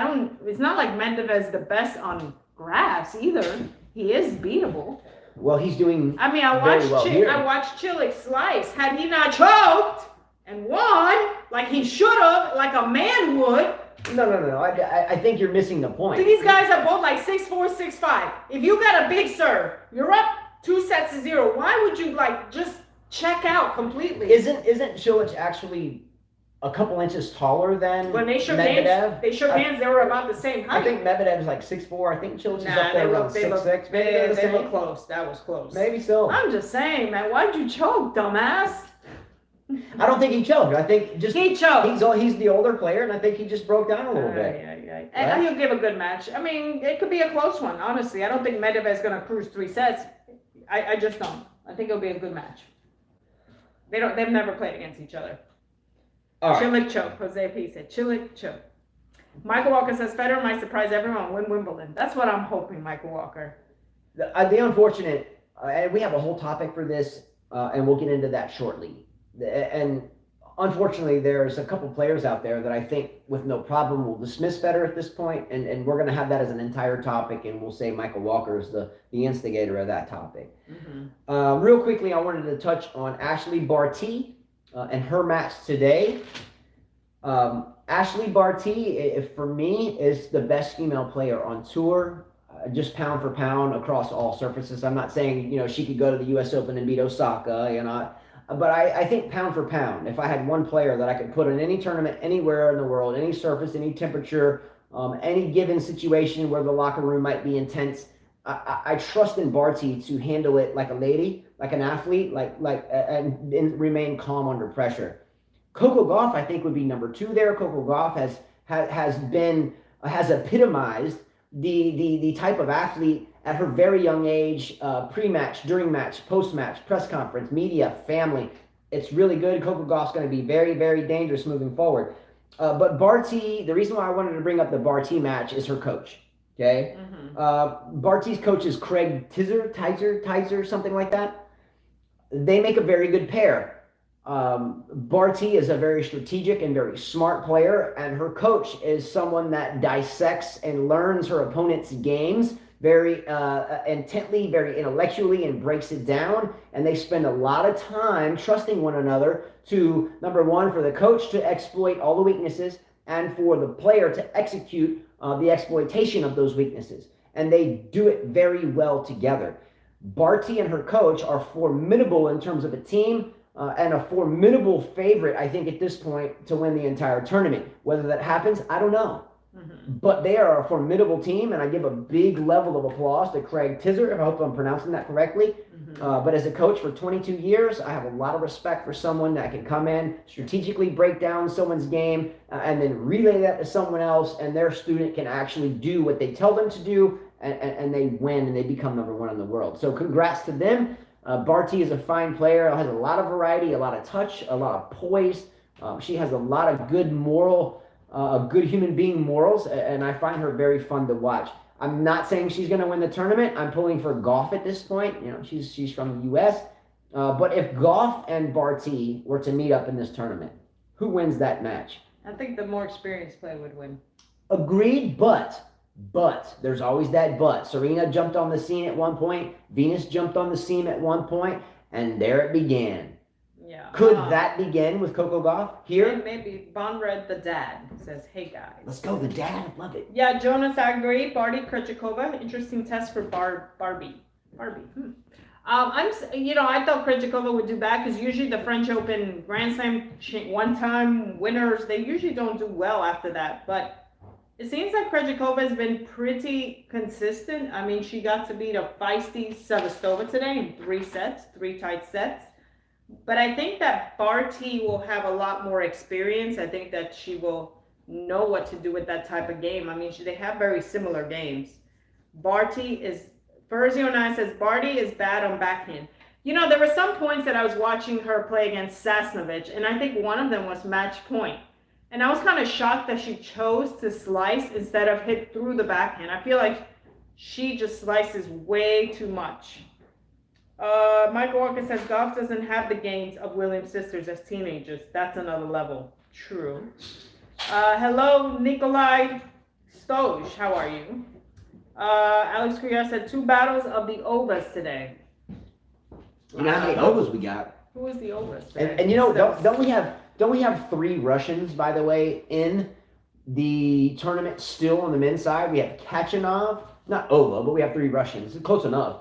Speaker 1: it's not like Medvedev's the best on grass either. He is beatable.
Speaker 2: Well, he's doing.
Speaker 1: I mean, I watched Cilic slice. Had he not choked and won like he should have, like a man would.
Speaker 2: No. I think you're missing the point.
Speaker 1: These guys are both like 6'4", 6'5". If you got a big serve, you're up 2-0. Why would you just check out completely?
Speaker 2: Isn't Cilic actually a couple inches taller than
Speaker 1: when they shook
Speaker 2: Medvedev?
Speaker 1: hands, they were about the same height.
Speaker 2: I think Medvedev is like 6'4". I think Cilic is up there around 6'6". Maybe
Speaker 1: they look close. That was close.
Speaker 2: Maybe so.
Speaker 1: I'm just saying, man. Why'd you choke, dumbass?
Speaker 2: I don't think he choked. I think
Speaker 1: he choked.
Speaker 2: He's the older player, and I think he just broke down a little bit.
Speaker 1: Right? And he'll give a good match. I mean, it could be a close one. Honestly, I don't think Medvedev is going to cruise 3 sets. I just don't. I think it'll be a good match. They've never played against each other. All right. Cilic choke. Jose P said Cilic choke. Michael Walker says Federer might surprise everyone, win Wimbledon. That's what I'm hoping, Michael Walker.
Speaker 2: The unfortunate, and we have a whole topic for this, and we'll get into that shortly. And unfortunately, there's a couple players out there that I think with no problem will dismiss Federer at this point, and we're going to have that as an entire topic, and we'll say Michael Walker is the instigator of that topic. Real quickly, I wanted to touch on Ashley Barty and her match today. Ashley Barty, for me, is the best female player on tour, just pound for pound across all surfaces. I'm not saying she could go to the U.S. Open and beat Osaka, but I think pound for pound, if I had one player that I could put in any tournament, anywhere in the world, any surface, any temperature, any given situation where the locker room might be intense, I trust in Barty to handle it like a lady, like an athlete, and remain calm under pressure. Coco Gauff, I think, would be number 2 there. Coco Gauff has epitomized the type of athlete at her very young age, pre-match, during match, post-match, press conference, media, family. It's really good. Coco Gauff's going to be very, very dangerous moving forward. But Barty, the reason why I wanted to bring up the Barty match is her coach. Okay? Barty's coach is Craig Tizer, something like that. They make a very good pair. Barty is a very strategic and very smart player, and her coach is someone that dissects and learns her opponent's games very intently, very intellectually, and breaks it down. And they spend a lot of time trusting one another to, number one, for the coach to exploit all the weaknesses, and for the player to execute the exploitation of those weaknesses. And they do it very well together. Barty and her coach are formidable in terms of a team, and a formidable favorite, I think, at this point to win the entire tournament. Whether that happens, I don't know. But they are a formidable team, and I give a big level of applause to Craig Tizer. I hope I'm pronouncing that correctly. But as a coach for 22 years, I have a lot of respect for someone that can come in, strategically break down someone's game, and then relay that to someone else, and their student can actually do what they tell them to do, and they win, and they become number 1 in the world. So congrats to them. Barty is a fine player, has a lot of variety, a lot of touch, a lot of poise. She has a lot of good good human being morals, and I find her very fun to watch. I'm not saying she's going to win the tournament. I'm pulling for Gauff at this point. She's from the U.S. But if Gauff and Barty were to meet up in this tournament, who wins that match?
Speaker 1: I think the more experienced player would win.
Speaker 2: Agreed, but there's always that but. Serena jumped on the scene at one point. Venus jumped on the scene at one point, and there it began.
Speaker 1: Yeah. Yeah.
Speaker 2: Could that begin with Coco Gauff here?
Speaker 1: Maybe Bonred the dad says, "Hey guys."
Speaker 2: Let's go, the dad. Love it.
Speaker 1: Yeah, Jonas, I agree. Barty Krejcikova, interesting test for Barbie. I thought Krejcikova would do bad because usually the French Open Grand Slam one-time winners, they usually don't do well after that. But it seems like Krejcikova has been pretty consistent. I mean, she got to beat a feisty Sevastova today in 3 sets, 3 tight sets. But I think that Barty will have a lot more experience. I think that she will know what to do with that type of game. I mean, they have very similar games. Furzio9 says, Barty is bad on backhand. There were some points that I was watching her play against Sasnovich, and I think one of them was match point. And I was kind of shocked that she chose to slice instead of hit through the backhand. I feel like she just slices way too much. Michael Walker says, Gauff doesn't have the games of Williams' sisters as teenagers. That's another level. True. Hello, Nikolai Stoj. How are you? Alex Kriya said 2 battles of the Ovas today.
Speaker 2: You know how many Ovas we got?
Speaker 1: Who is the Ovas?
Speaker 2: And don't we have 3 Russians, by the way, in the tournament still on the men's side? We have Kachanov, not Ova, but we have 3 Russians. Close enough.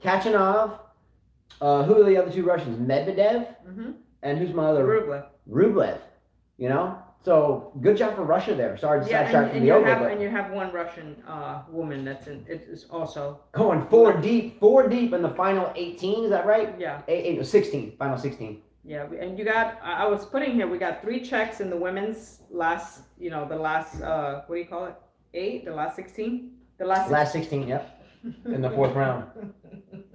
Speaker 2: Kachanov. Who are the other 2 Russians? Medvedev, and who's my other? Rublev. So good job for Russia there. Sorry to sidetrack from the Oval.
Speaker 1: And you have 1 Russian woman that's in. It's also
Speaker 2: going 4 deep in the final 18. Is that right?
Speaker 1: Yeah.
Speaker 2: 16. Final 16.
Speaker 1: Yeah, and you got. I was putting here. We got 3 Czechs in the women's last. The last. What do you call it? 8. The last 16.
Speaker 2: Last 16. Yep. In the 4th round.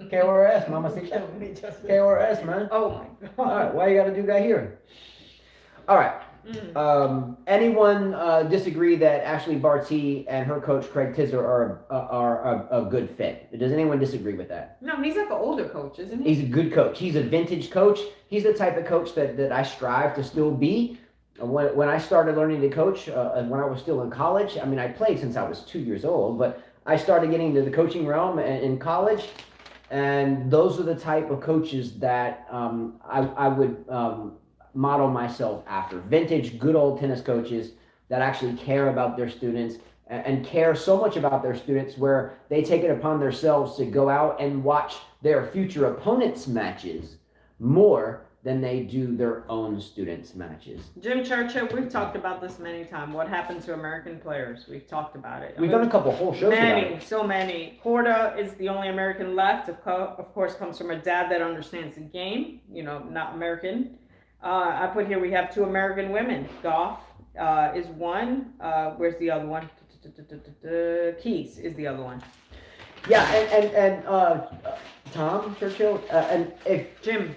Speaker 2: KORS, Mama 16. KORS, man.
Speaker 1: Oh my God.
Speaker 2: All right, why you got to do that here? All right. Anyone disagree that Ashley Barty and her coach Craig Tisser are a good fit? Does anyone disagree with that?
Speaker 1: No, he's like an older coach, isn't he?
Speaker 2: He's a good coach. He's a vintage coach. He's the type of coach that I strive to still be. When I started learning to coach, when I was still in college, I mean, I played since I was 2 years old, but I started getting into the coaching realm in college, and those are the type of coaches that I would model myself after. Vintage, good old tennis coaches that actually care about their students and care so much about their students where they take it upon themselves to go out and watch their future opponents' matches more than they do their own students' matches.
Speaker 1: Jim Churchill, we've talked about this many times. What happened to American players? We've talked about it.
Speaker 2: We've done a couple whole shows about it.
Speaker 1: So many. Korda is the only American left. Of course, comes from a dad that understands the game. Not American. I put here we have 2 American women. Gauff is one. Where's the other one? Keys is the other one.
Speaker 2: Yeah, and Tom Churchill, and if Jim,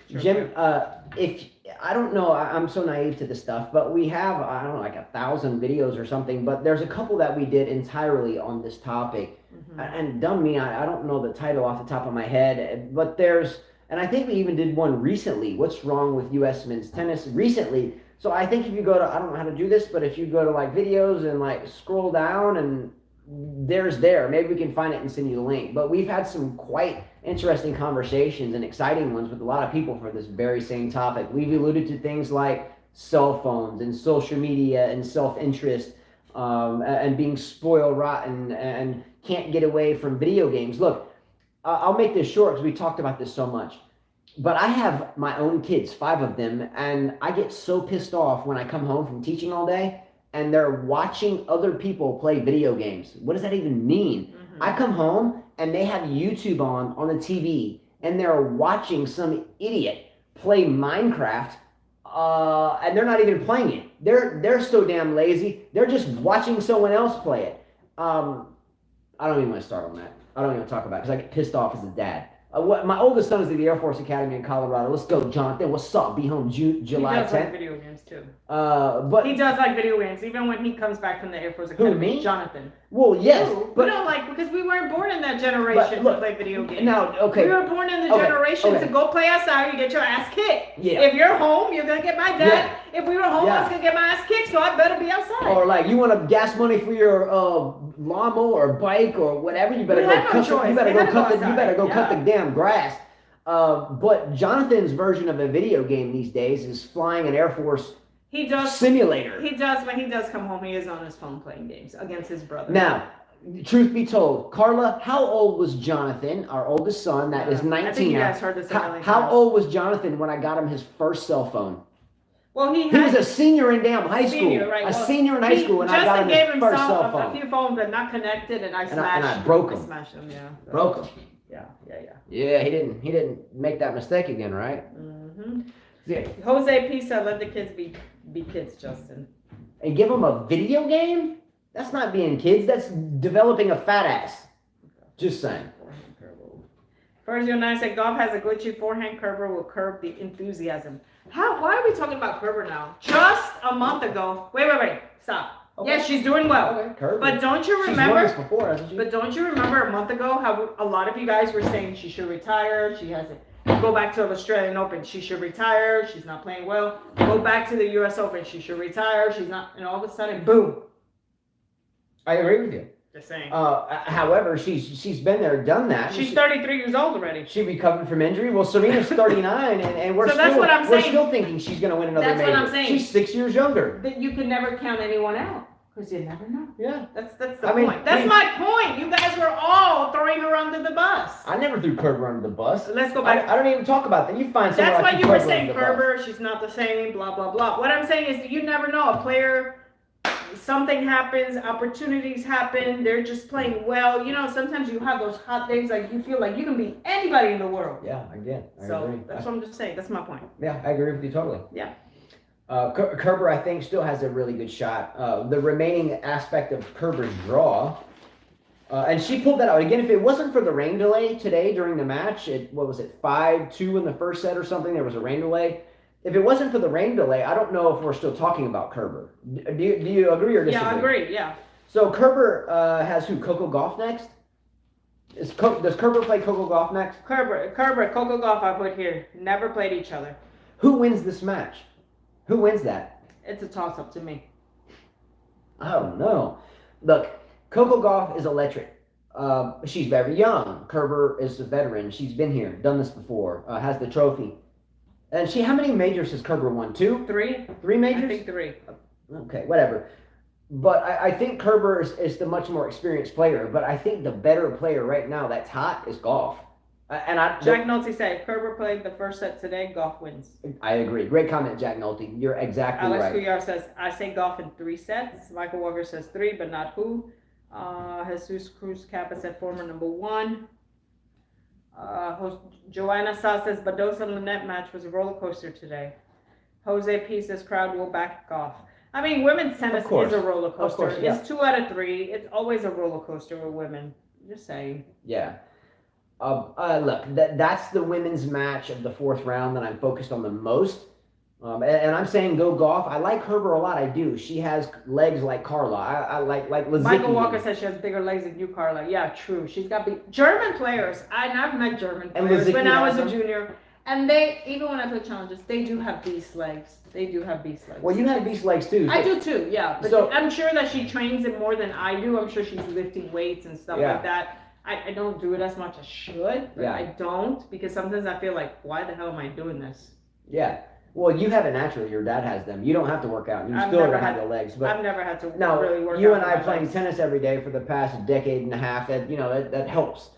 Speaker 2: if I don't know, I'm so naive to this stuff, but we have like 1,000 videos or something. But there's a couple that we did entirely on this topic, and dumb me, I don't know the title off the top of my head, but and I think we even did one recently. What's wrong with U.S. men's tennis recently? So I think if you go to, I don't know how to do this, but if you go to like videos and like scroll down and maybe we can find it and send you the link. But we've had some quite interesting conversations and exciting ones with a lot of people for this very same topic. We've alluded to things like cell phones and social media and self-interest and being spoiled rotten and can't get away from video games. Look, I'll make this short because we talked about this so much. But I have my own kids, 5 of them, and I get so pissed off when I come home from teaching all day and they're watching other people play video games. What does that even mean? I come home and they have YouTube on the TV and they're watching some idiot play Minecraft and they're not even playing it. They're so damn lazy. They're just watching someone else play it. I don't even want to start on that. I don't even talk about it because I get pissed off as a dad. My oldest son is at the Air Force Academy in Colorado. Let's go, Jonathan. What's up? Be home July 10th.
Speaker 1: He does like video games too.
Speaker 2: But
Speaker 1: he does like video games, even when he comes back from the Air Force Academy.
Speaker 2: Who, me?
Speaker 1: Jonathan.
Speaker 2: Well, yes.
Speaker 1: But we don't like, because we weren't born in that generation to play video games.
Speaker 2: No, okay.
Speaker 1: We were born in the generation to go play outside and get your ass kicked.
Speaker 2: Yeah.
Speaker 1: If you're home, you're going to get my dad. Yeah. If we were home, I was going to get my ass kicked, so I better be outside.
Speaker 2: Or like, you want gas money for your lawnmower or bike or whatever, you better go cut the damn grass. But Jonathan's version of a video game these days is flying an Air Force simulator.
Speaker 1: He does. When he does come home, he is on his phone playing games against his brother.
Speaker 2: Now, truth be told, Carla, how old was Jonathan, our oldest son, that is 19
Speaker 1: I think you
Speaker 2: now?
Speaker 1: guys heard this
Speaker 2: How old was Jonathan when I got him his first cell phone?
Speaker 1: Well, he
Speaker 2: was a senior in damn high school.
Speaker 1: Senior, right.
Speaker 2: Senior in high school, and I got him his first cell phone.
Speaker 1: A few phones that not connected, and I smashed.
Speaker 2: And I broke them.
Speaker 1: I smashed them, yeah.
Speaker 2: Broke them.
Speaker 1: Yeah.
Speaker 2: Yeah, he didn't make that mistake again, right?
Speaker 1: Mm-hmm.
Speaker 2: Yeah.
Speaker 1: Jose Pisa, let the kids be kids, Justin.
Speaker 2: And give them a video game? That's not being kids. That's developing a fat ass. Just saying.
Speaker 1: First, your nine said Gauff has a glitchy forehand curver will curb the enthusiasm. Why are we talking about Kerber now? Just a month ago. Wait. Stop. Okay. Yeah, she's doing well. Okay, Kerber. But don't you remember?
Speaker 2: She's won this before, hasn't she?
Speaker 1: But don't you remember a month ago how a lot of you guys were saying she should retire? She hasn't. Go back to the Australian Open. She should retire. She's not playing well. Go back to the U.S. Open. She should retire. She's not. And all of a sudden, boom.
Speaker 2: I agree with you.
Speaker 1: Just saying.
Speaker 2: However, she's been there, done that.
Speaker 1: She's 33 years old already.
Speaker 2: She recovered from injury. Well, Serena's 39, and we're still thinking she's going to win another major.
Speaker 1: That's what I'm saying.
Speaker 2: She's 6 years younger.
Speaker 1: But you can never count anyone out because you never know.
Speaker 2: Yeah,
Speaker 1: that's the point. That's my point. You guys were all throwing her under the bus.
Speaker 2: I never threw Kerber under the bus.
Speaker 1: Let's go back.
Speaker 2: I don't even talk about that. You find someone.
Speaker 1: That's
Speaker 2: like
Speaker 1: why you were saying Kerber. She's not the same. Blah blah blah. What I'm saying is, you never know. A player. Something happens, opportunities happen, they're just playing well. You know, sometimes you have those hot days, like you feel like you can beat anybody in the world.
Speaker 2: Yeah, again. I agree.
Speaker 1: That's what I'm just saying. That's my point.
Speaker 2: Yeah, I agree with you totally.
Speaker 1: Yeah.
Speaker 2: Kerber, I think, still has a really good shot. The remaining aspect of Kerber's draw, and she pulled that out. Again, if it wasn't for the rain delay today during the match, 5-2 in the first set or something, there was a rain delay. If it wasn't for the rain delay, I don't know if we're still talking about Kerber. Do you agree or disagree?
Speaker 1: Yeah, I agree, yeah.
Speaker 2: So Kerber has who? Coco Gauff next? Does Kerber play Coco Gauff next?
Speaker 1: Kerber, Coco Gauff I put here. Never played each other.
Speaker 2: Who wins this match? Who wins that?
Speaker 1: It's a toss-up to me.
Speaker 2: I don't know. Look, Coco Gauff is electric. She's very young. Kerber is a veteran. She's been here, done this before, has the trophy. And how many majors has Kerber won? 2?
Speaker 1: 3?
Speaker 2: 3 majors?
Speaker 1: I think 3.
Speaker 2: Okay, whatever. But I think Kerber is the much more experienced player. But I think the better player right now that's hot is Gauff.
Speaker 1: Jack Nolte said, Kerber played the first set today, Gauff wins.
Speaker 2: I agree. Great comment, Jack Nolte. You're exactly right.
Speaker 1: Alex Cuyar says, I say Gauff in 3 sets. Michael Walker says 3, but not who. Jesus Cruz Kappa said former number 1. Joanna Sa says Badosa Lynette match was a roller coaster today. Jose P says crowd will back off. I mean, women's tennis is a roller coaster. Of course, yeah. It's 2 out of 3. It's always a roller coaster with women. Just saying.
Speaker 2: Yeah. Look, that's the women's match of the 4th round that I'm focused on the most. And I'm saying go Gauff. I like Kerber a lot. I do. She has legs like Carla. I like Lazicki.
Speaker 1: Michael Walker says she has bigger legs than you, Carla. Yeah, true. She's got big German players. I've met German players when I was a junior. And they, even when I play challenges, they do have beast legs. They do have beast legs.
Speaker 2: Well, you have beast legs too.
Speaker 1: I do too, yeah. But I'm sure that she trains it more than I do. I'm sure she's lifting weights and stuff like that. I don't do it as much as I should. But I don't, because sometimes I feel like, why the hell am I doing this?
Speaker 2: Yeah. Well, you have it naturally. Your dad has them. You don't have to work out. You still don't have the legs. But
Speaker 1: I've never had to really work out.
Speaker 2: You and I playing tennis every day for the past decade and a half. That helps.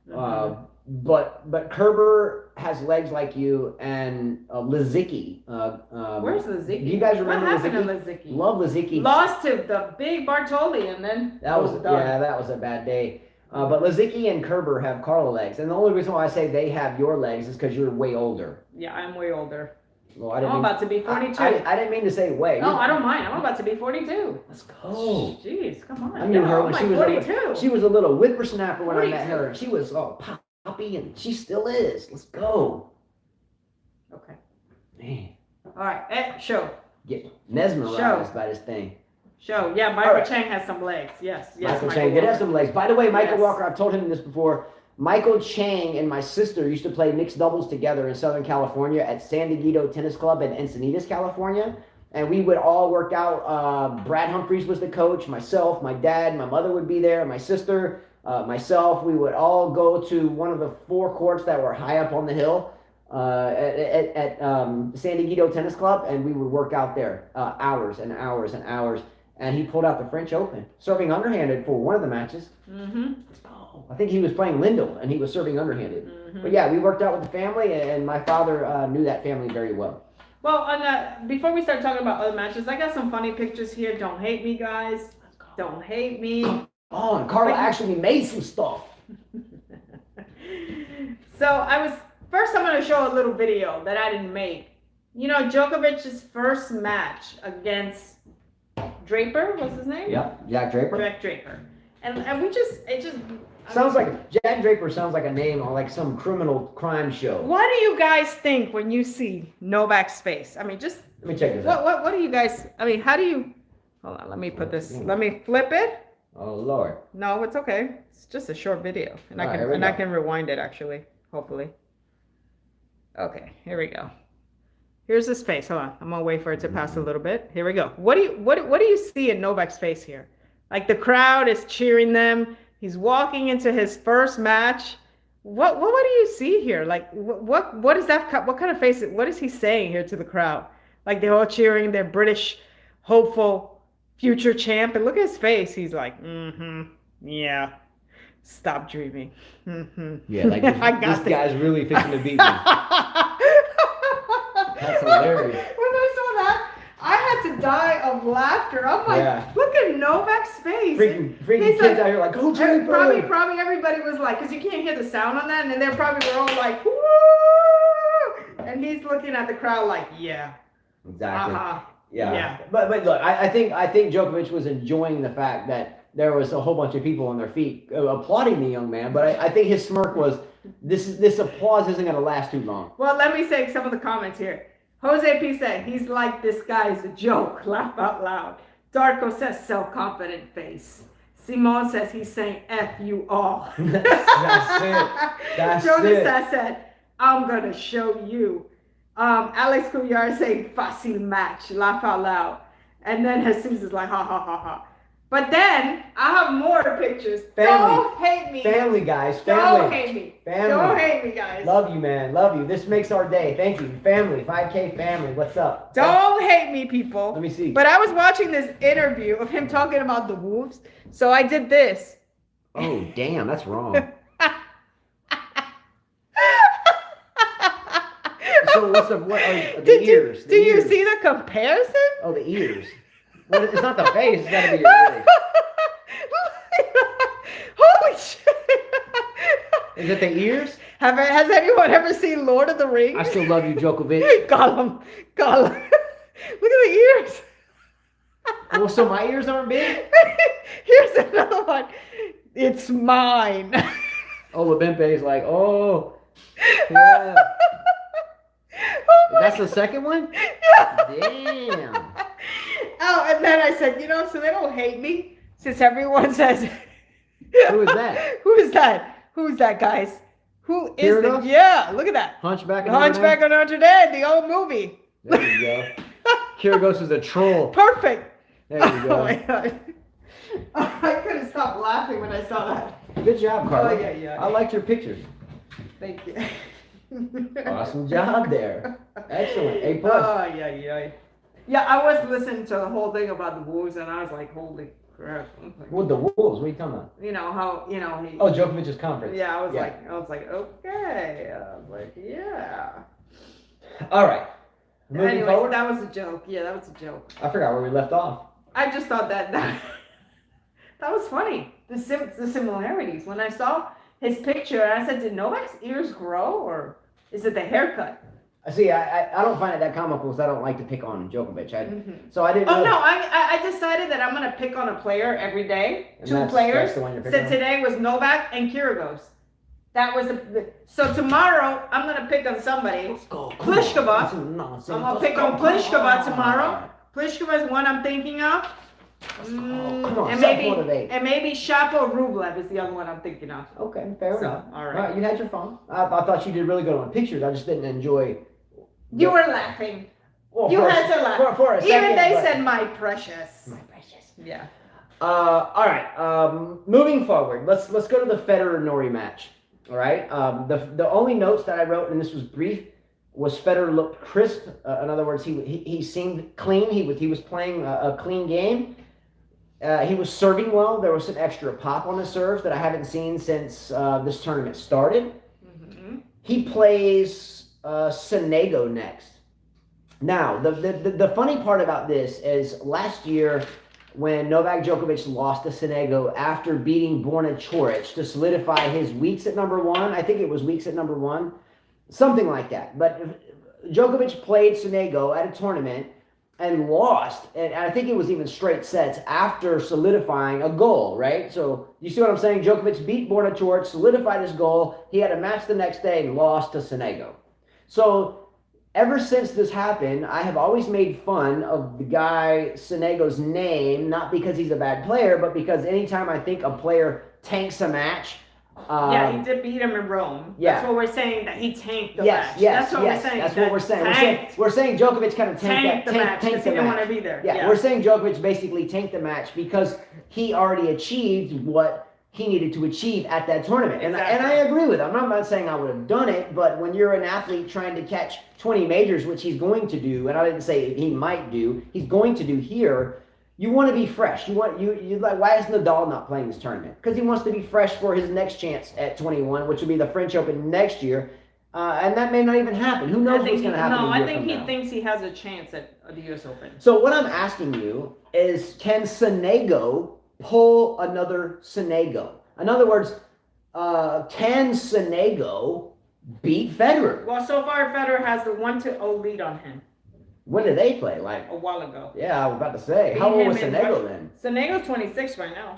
Speaker 1: Mm-hmm.
Speaker 2: But Kerber has legs like you, and Lazicki.
Speaker 1: Where's Lazicki?
Speaker 2: Do you guys remember
Speaker 1: what happened to Lazicki?
Speaker 2: Love Lazicki.
Speaker 1: Lost to the big Bartoli, and then
Speaker 2: that was a bad day. But Lazicki and Kerber have Carla legs, and the only reason why I say they have your legs is because you're way older.
Speaker 1: Yeah, I'm way older.
Speaker 2: Well,
Speaker 1: I'm about to be 42.
Speaker 2: I didn't mean to say way.
Speaker 1: No, I don't mind. I'm about to be 42.
Speaker 2: Let's go.
Speaker 1: Jeez, come on.
Speaker 2: I knew her when she was a little whippersnapper when
Speaker 1: 42.
Speaker 2: I met her. She was poppy, and she still is. Let's go.
Speaker 1: Okay.
Speaker 2: Man.
Speaker 1: All right. Show.
Speaker 2: Get mesmerized by this thing.
Speaker 1: Show. Yeah, Michael Chang has some legs. Yes.
Speaker 2: Michael Chang did have some legs. By the way, Michael Walker, I've told him this before. Michael Chang and my sister used to play mixed doubles together in Southern California at San Diego Tennis Club in Encinitas, California. And we would all work out. Brad Humphreys was the coach, myself, my dad, my mother would be there, my sister. myself, we would all go to one of the 4 courts that were high up on the hill at San Diego Tennis Club, and we would work out there hours and hours and hours. And he pulled out the French Open, serving underhanded for one of the matches.
Speaker 1: Mm-hmm.
Speaker 2: Oh, I think he was playing Lindell, and he was serving underhanded.
Speaker 1: Mm-hmm.
Speaker 2: But yeah, we worked out with the family, and my father knew that family very well.
Speaker 1: Well, before we start talking about other matches, I got some funny pictures here. Don't hate me, guys. Don't hate me.
Speaker 2: Oh, and Carla actually made some stuff.
Speaker 1: So I'm going to show a little video that I didn't make. You know, Djokovic's first match against Draper, what's his name?
Speaker 2: Yep, Jack Draper.
Speaker 1: Jack Draper. And
Speaker 2: Sounds like Jack Draper sounds like a name on like some criminal crime show.
Speaker 1: What do you guys think when you see Novak's face? I mean, just
Speaker 2: let me check this out.
Speaker 1: What do you guys? I mean, how do you? Hold on, let me put this. Let me flip it.
Speaker 2: Oh Lord.
Speaker 1: No, it's okay. It's just a short video, and I can rewind it actually. Hopefully. Okay, here we go. Here's his face. Hold on, I'm gonna wait for it to pass a little bit. Here we go. What do you see in Novak's face here? Like the crowd is cheering them. He's walking into his first match. What do you see here? Like what is that? What kind of face? What is he saying here to the crowd? Like they're all cheering their British hopeful future champ, and look at his face. He's like, yeah. Stop dreaming.
Speaker 2: Yeah, like this guy's really fixing to beat me. That's hilarious.
Speaker 1: When I saw that, I had to die of laughter. I'm like, look at Novak's face.
Speaker 2: Freaking kids out here like, go Draper.
Speaker 1: Probably everybody was like, because you can't hear the sound on that, and then they probably were all like, woo! And he's looking at the crowd like, yeah.
Speaker 2: Exactly.
Speaker 1: Yeah.
Speaker 2: Yeah. But look, I think Djokovic was enjoying the fact that there was a whole bunch of people on their feet applauding the young man. But I think his smirk was, this applause isn't going to last too long.
Speaker 1: Well, let me say some of the comments here. Jose P said, he's like, this guy's a joke. Laugh out loud. Darko says, self-confident face. Simone says, he's saying, F you all.
Speaker 2: That's it. That's
Speaker 1: Jonas
Speaker 2: it.
Speaker 1: said, I'm going to show you. Alex Couillard saying, fácil match. Laugh out loud. And then Jesus is like, ha, ha, ha, ha. But then, I have more pictures.
Speaker 2: Family.
Speaker 1: Don't hate me.
Speaker 2: Family, guys. Family.
Speaker 1: Don't hate me.
Speaker 2: Family.
Speaker 1: Don't hate me, guys.
Speaker 2: Love you, man. Love you. This makes our day. Thank you. Family. 5K family. What's up?
Speaker 1: Don't hate me, people.
Speaker 2: Let me see.
Speaker 1: But I was watching this interview of him talking about the Wolves, so I did this.
Speaker 2: Oh, damn. That's wrong. So what are the ears?
Speaker 1: Did you see the comparison?
Speaker 2: Oh, the ears. Well, it's not the face. It's got to be your ears.
Speaker 1: Holy shit.
Speaker 2: Is it the ears?
Speaker 1: Has anyone ever seen Lord of the Rings?
Speaker 2: I still love you, Djokovic.
Speaker 1: Gollum. Look at the ears.
Speaker 2: Well, so my ears aren't big?
Speaker 1: Here's another one. It's mine.
Speaker 2: Oh, Labempe's like, oh, yeah.
Speaker 1: Oh,
Speaker 2: that's the second one?
Speaker 1: Yeah.
Speaker 2: Damn.
Speaker 1: Oh, and then I said, so they don't hate me since everyone says.
Speaker 2: Who is that?
Speaker 1: Who's that, guys? Who is
Speaker 2: Kyrgios?
Speaker 1: it? Yeah, look at that.
Speaker 2: Hunchback
Speaker 1: of Notre Dame, the old movie.
Speaker 2: There you go. Kyrgios is a troll.
Speaker 1: Perfect.
Speaker 2: There you go.
Speaker 1: Oh my God. I couldn't stop laughing when I saw that.
Speaker 2: Good job, Carla.
Speaker 1: Oh, yeah.
Speaker 2: I liked your pictures.
Speaker 1: Thank you.
Speaker 2: Awesome job there. Excellent. A+.
Speaker 1: Oh, yeah. Yeah, I was listening to the whole thing about the Wolves, and I was like, holy crap.
Speaker 2: What, the Wolves? What are you talking about?
Speaker 1: He.
Speaker 2: Oh, Djokovic's conference.
Speaker 1: Yeah, I was like, okay. I was like, yeah.
Speaker 2: All right. Moving forward.
Speaker 1: That was a joke. Yeah, that was a joke.
Speaker 2: I forgot where we left off.
Speaker 1: I just thought that was funny. The similarities. When I saw his picture, I said, did Novak's ears grow, or is it the haircut?
Speaker 2: See, I don't find it that comical because I don't like to pick on Djokovic. So I didn't.
Speaker 1: Oh, no, I decided that I'm going to pick on a player every day.
Speaker 2: And
Speaker 1: 2 players.
Speaker 2: That's the one you're picking
Speaker 1: So
Speaker 2: on?
Speaker 1: today was Novak and Kyrgios. That was so tomorrow I'm going to pick on somebody.
Speaker 2: Let's go.
Speaker 1: Pliskova.
Speaker 2: I'm
Speaker 1: going to pick on Pliskova tomorrow. Pliskova is one I'm thinking of.
Speaker 2: Come on,
Speaker 1: and maybe Shapo Rublev is the other one I'm thinking of.
Speaker 2: Okay, fair enough.
Speaker 1: All right.
Speaker 2: You had your fun. I thought you did really good on pictures. I just didn't enjoy.
Speaker 1: You were laughing.
Speaker 2: Well,
Speaker 1: You had to laugh.
Speaker 2: For a
Speaker 1: Even
Speaker 2: second,
Speaker 1: they
Speaker 2: but-
Speaker 1: said, my precious.
Speaker 2: My precious.
Speaker 1: Yeah.
Speaker 2: All right. Moving forward, let's go to the Federer Norrie match. All right. The only notes that I wrote, and this was brief, was Federer looked crisp. In other words, he seemed clean. He was playing a clean game. He was serving well. There was some extra pop on the serves that I haven't seen since this tournament started. Mm-hmm. He plays Sonego next. Now, the funny part about this is last year when Novak Djokovic lost to Sonego after beating Borna Coric to solidify his weeks at number one. I think it was weeks at number one, something like that. But Djokovic played Sonego at a tournament and lost, and I think it was even straight sets after solidifying a goal, right? So you see what I'm saying? Djokovic beat Borna Coric, solidified his goal. He had a match the next day and lost to Sonego. So ever since this happened, I have always made fun of the guy Sonego's name, not because he's a bad player, but because anytime I think a player tanks a match.
Speaker 1: Yeah, he did beat him in Rome.
Speaker 2: Yeah.
Speaker 1: That's what we're saying, that he tanked the match.
Speaker 2: Yes,
Speaker 1: that's what we're saying.
Speaker 2: That's what we're saying. We're saying Djokovic kind of tanked
Speaker 1: the match because he didn't want to be there.
Speaker 2: Yeah, we're saying Djokovic basically tanked the match because he already achieved what he needed to achieve at that tournament.
Speaker 1: Exactly.
Speaker 2: And I agree with him. I'm not saying I would have done it, but when you're an athlete trying to catch 20 majors, which he's going to do, and I didn't say he might do, he's going to do here, you want to be fresh. You like, why is Nadal not playing this tournament? Because he wants to be fresh for his next chance at 21, which will be the French Open next year. And that may not even happen. Who knows what's going to happen?
Speaker 1: No, I think he thinks he has a chance at the U.S. Open.
Speaker 2: So what I'm asking you is, can Sonego pull another Sonego? In other words, can Sonego beat Federer?
Speaker 1: Well, so far Federer has the 1-0 lead on him.
Speaker 2: When did they play? Like
Speaker 1: a while ago.
Speaker 2: Yeah, I was about to say. How old was Sonego then?
Speaker 1: Sonego's 26 right now.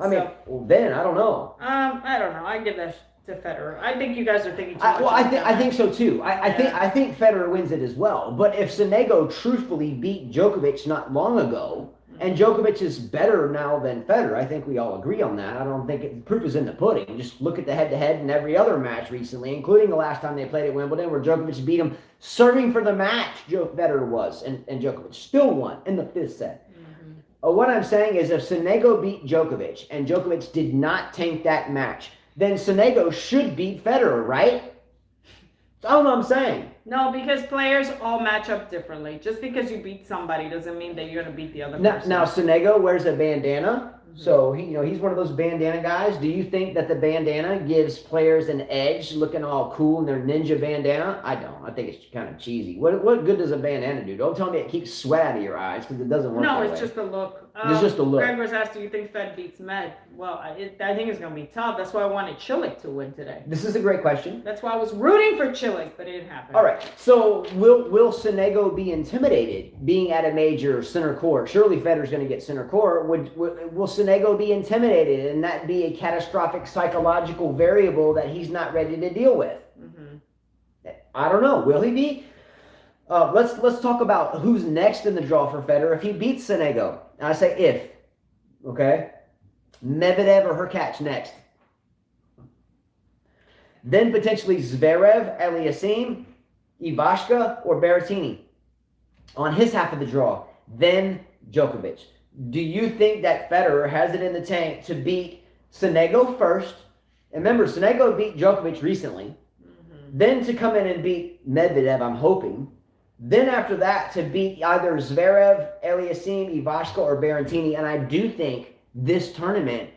Speaker 2: I mean, well, then I don't know.
Speaker 1: I don't know. I give that to Federer. I think you guys are thinking too much.
Speaker 2: I think so too. I think Federer wins it as well. But if Sonego truthfully beat Djokovic not long ago, and Djokovic is better now than Federer, I think we all agree on that. I don't think proof is in the pudding. Just look at the head-to-head in every other match recently, including the last time they played at Wimbledon, where Djokovic beat him serving for the match. Federer was, and Djokovic still won in the fifth set. Mm-hmm. What I'm saying is, if Sonego beat Djokovic and Djokovic did not tank that match, then Sonego should beat Federer, right? That's all I'm saying.
Speaker 1: No, because players all match up differently. Just because you beat somebody doesn't mean that you're going to beat the other person.
Speaker 2: Now Sonego wears a bandana, so he's one of those bandana guys. Do you think that the bandana gives players an edge, looking all cool in their ninja bandana? I don't. I think it's kind of cheesy. What good does a bandana do? Don't tell me it keeps sweat out of your eyes, because it doesn't work.
Speaker 1: No,
Speaker 2: that
Speaker 1: it's
Speaker 2: way.
Speaker 1: just a look.
Speaker 2: It's just a look.
Speaker 1: Greg was asked, do you think Fed beats Med? Well, I think it's going to be tough. That's why I wanted Cilic to win today.
Speaker 2: This is a great question.
Speaker 1: That's why I was rooting for Cilic, but it didn't happen.
Speaker 2: All right. So will Sonego be intimidated being at a major center court? Surely Federer's going to get center court. Will Sonego be intimidated and that be a catastrophic psychological variable that he's not ready to deal with? Mm-hmm. I don't know. Will he be? Let's talk about who's next in the draw for Federer if he beats Sonego. I say if. Okay? Medvedev or Hurkacz next. Then potentially Zverev, Aliassime, Ivashka, or Berrettini on his half of the draw. Then Djokovic. Do you think that Federer has it in the tank to beat Sonego first? And remember, Sonego beat Djokovic recently. Mm-hmm. Then to come in and beat Medvedev, I'm hoping. Then after that, to beat either Zverev, Aliassime, Ivashka, or Berrettini. And I do think this tournament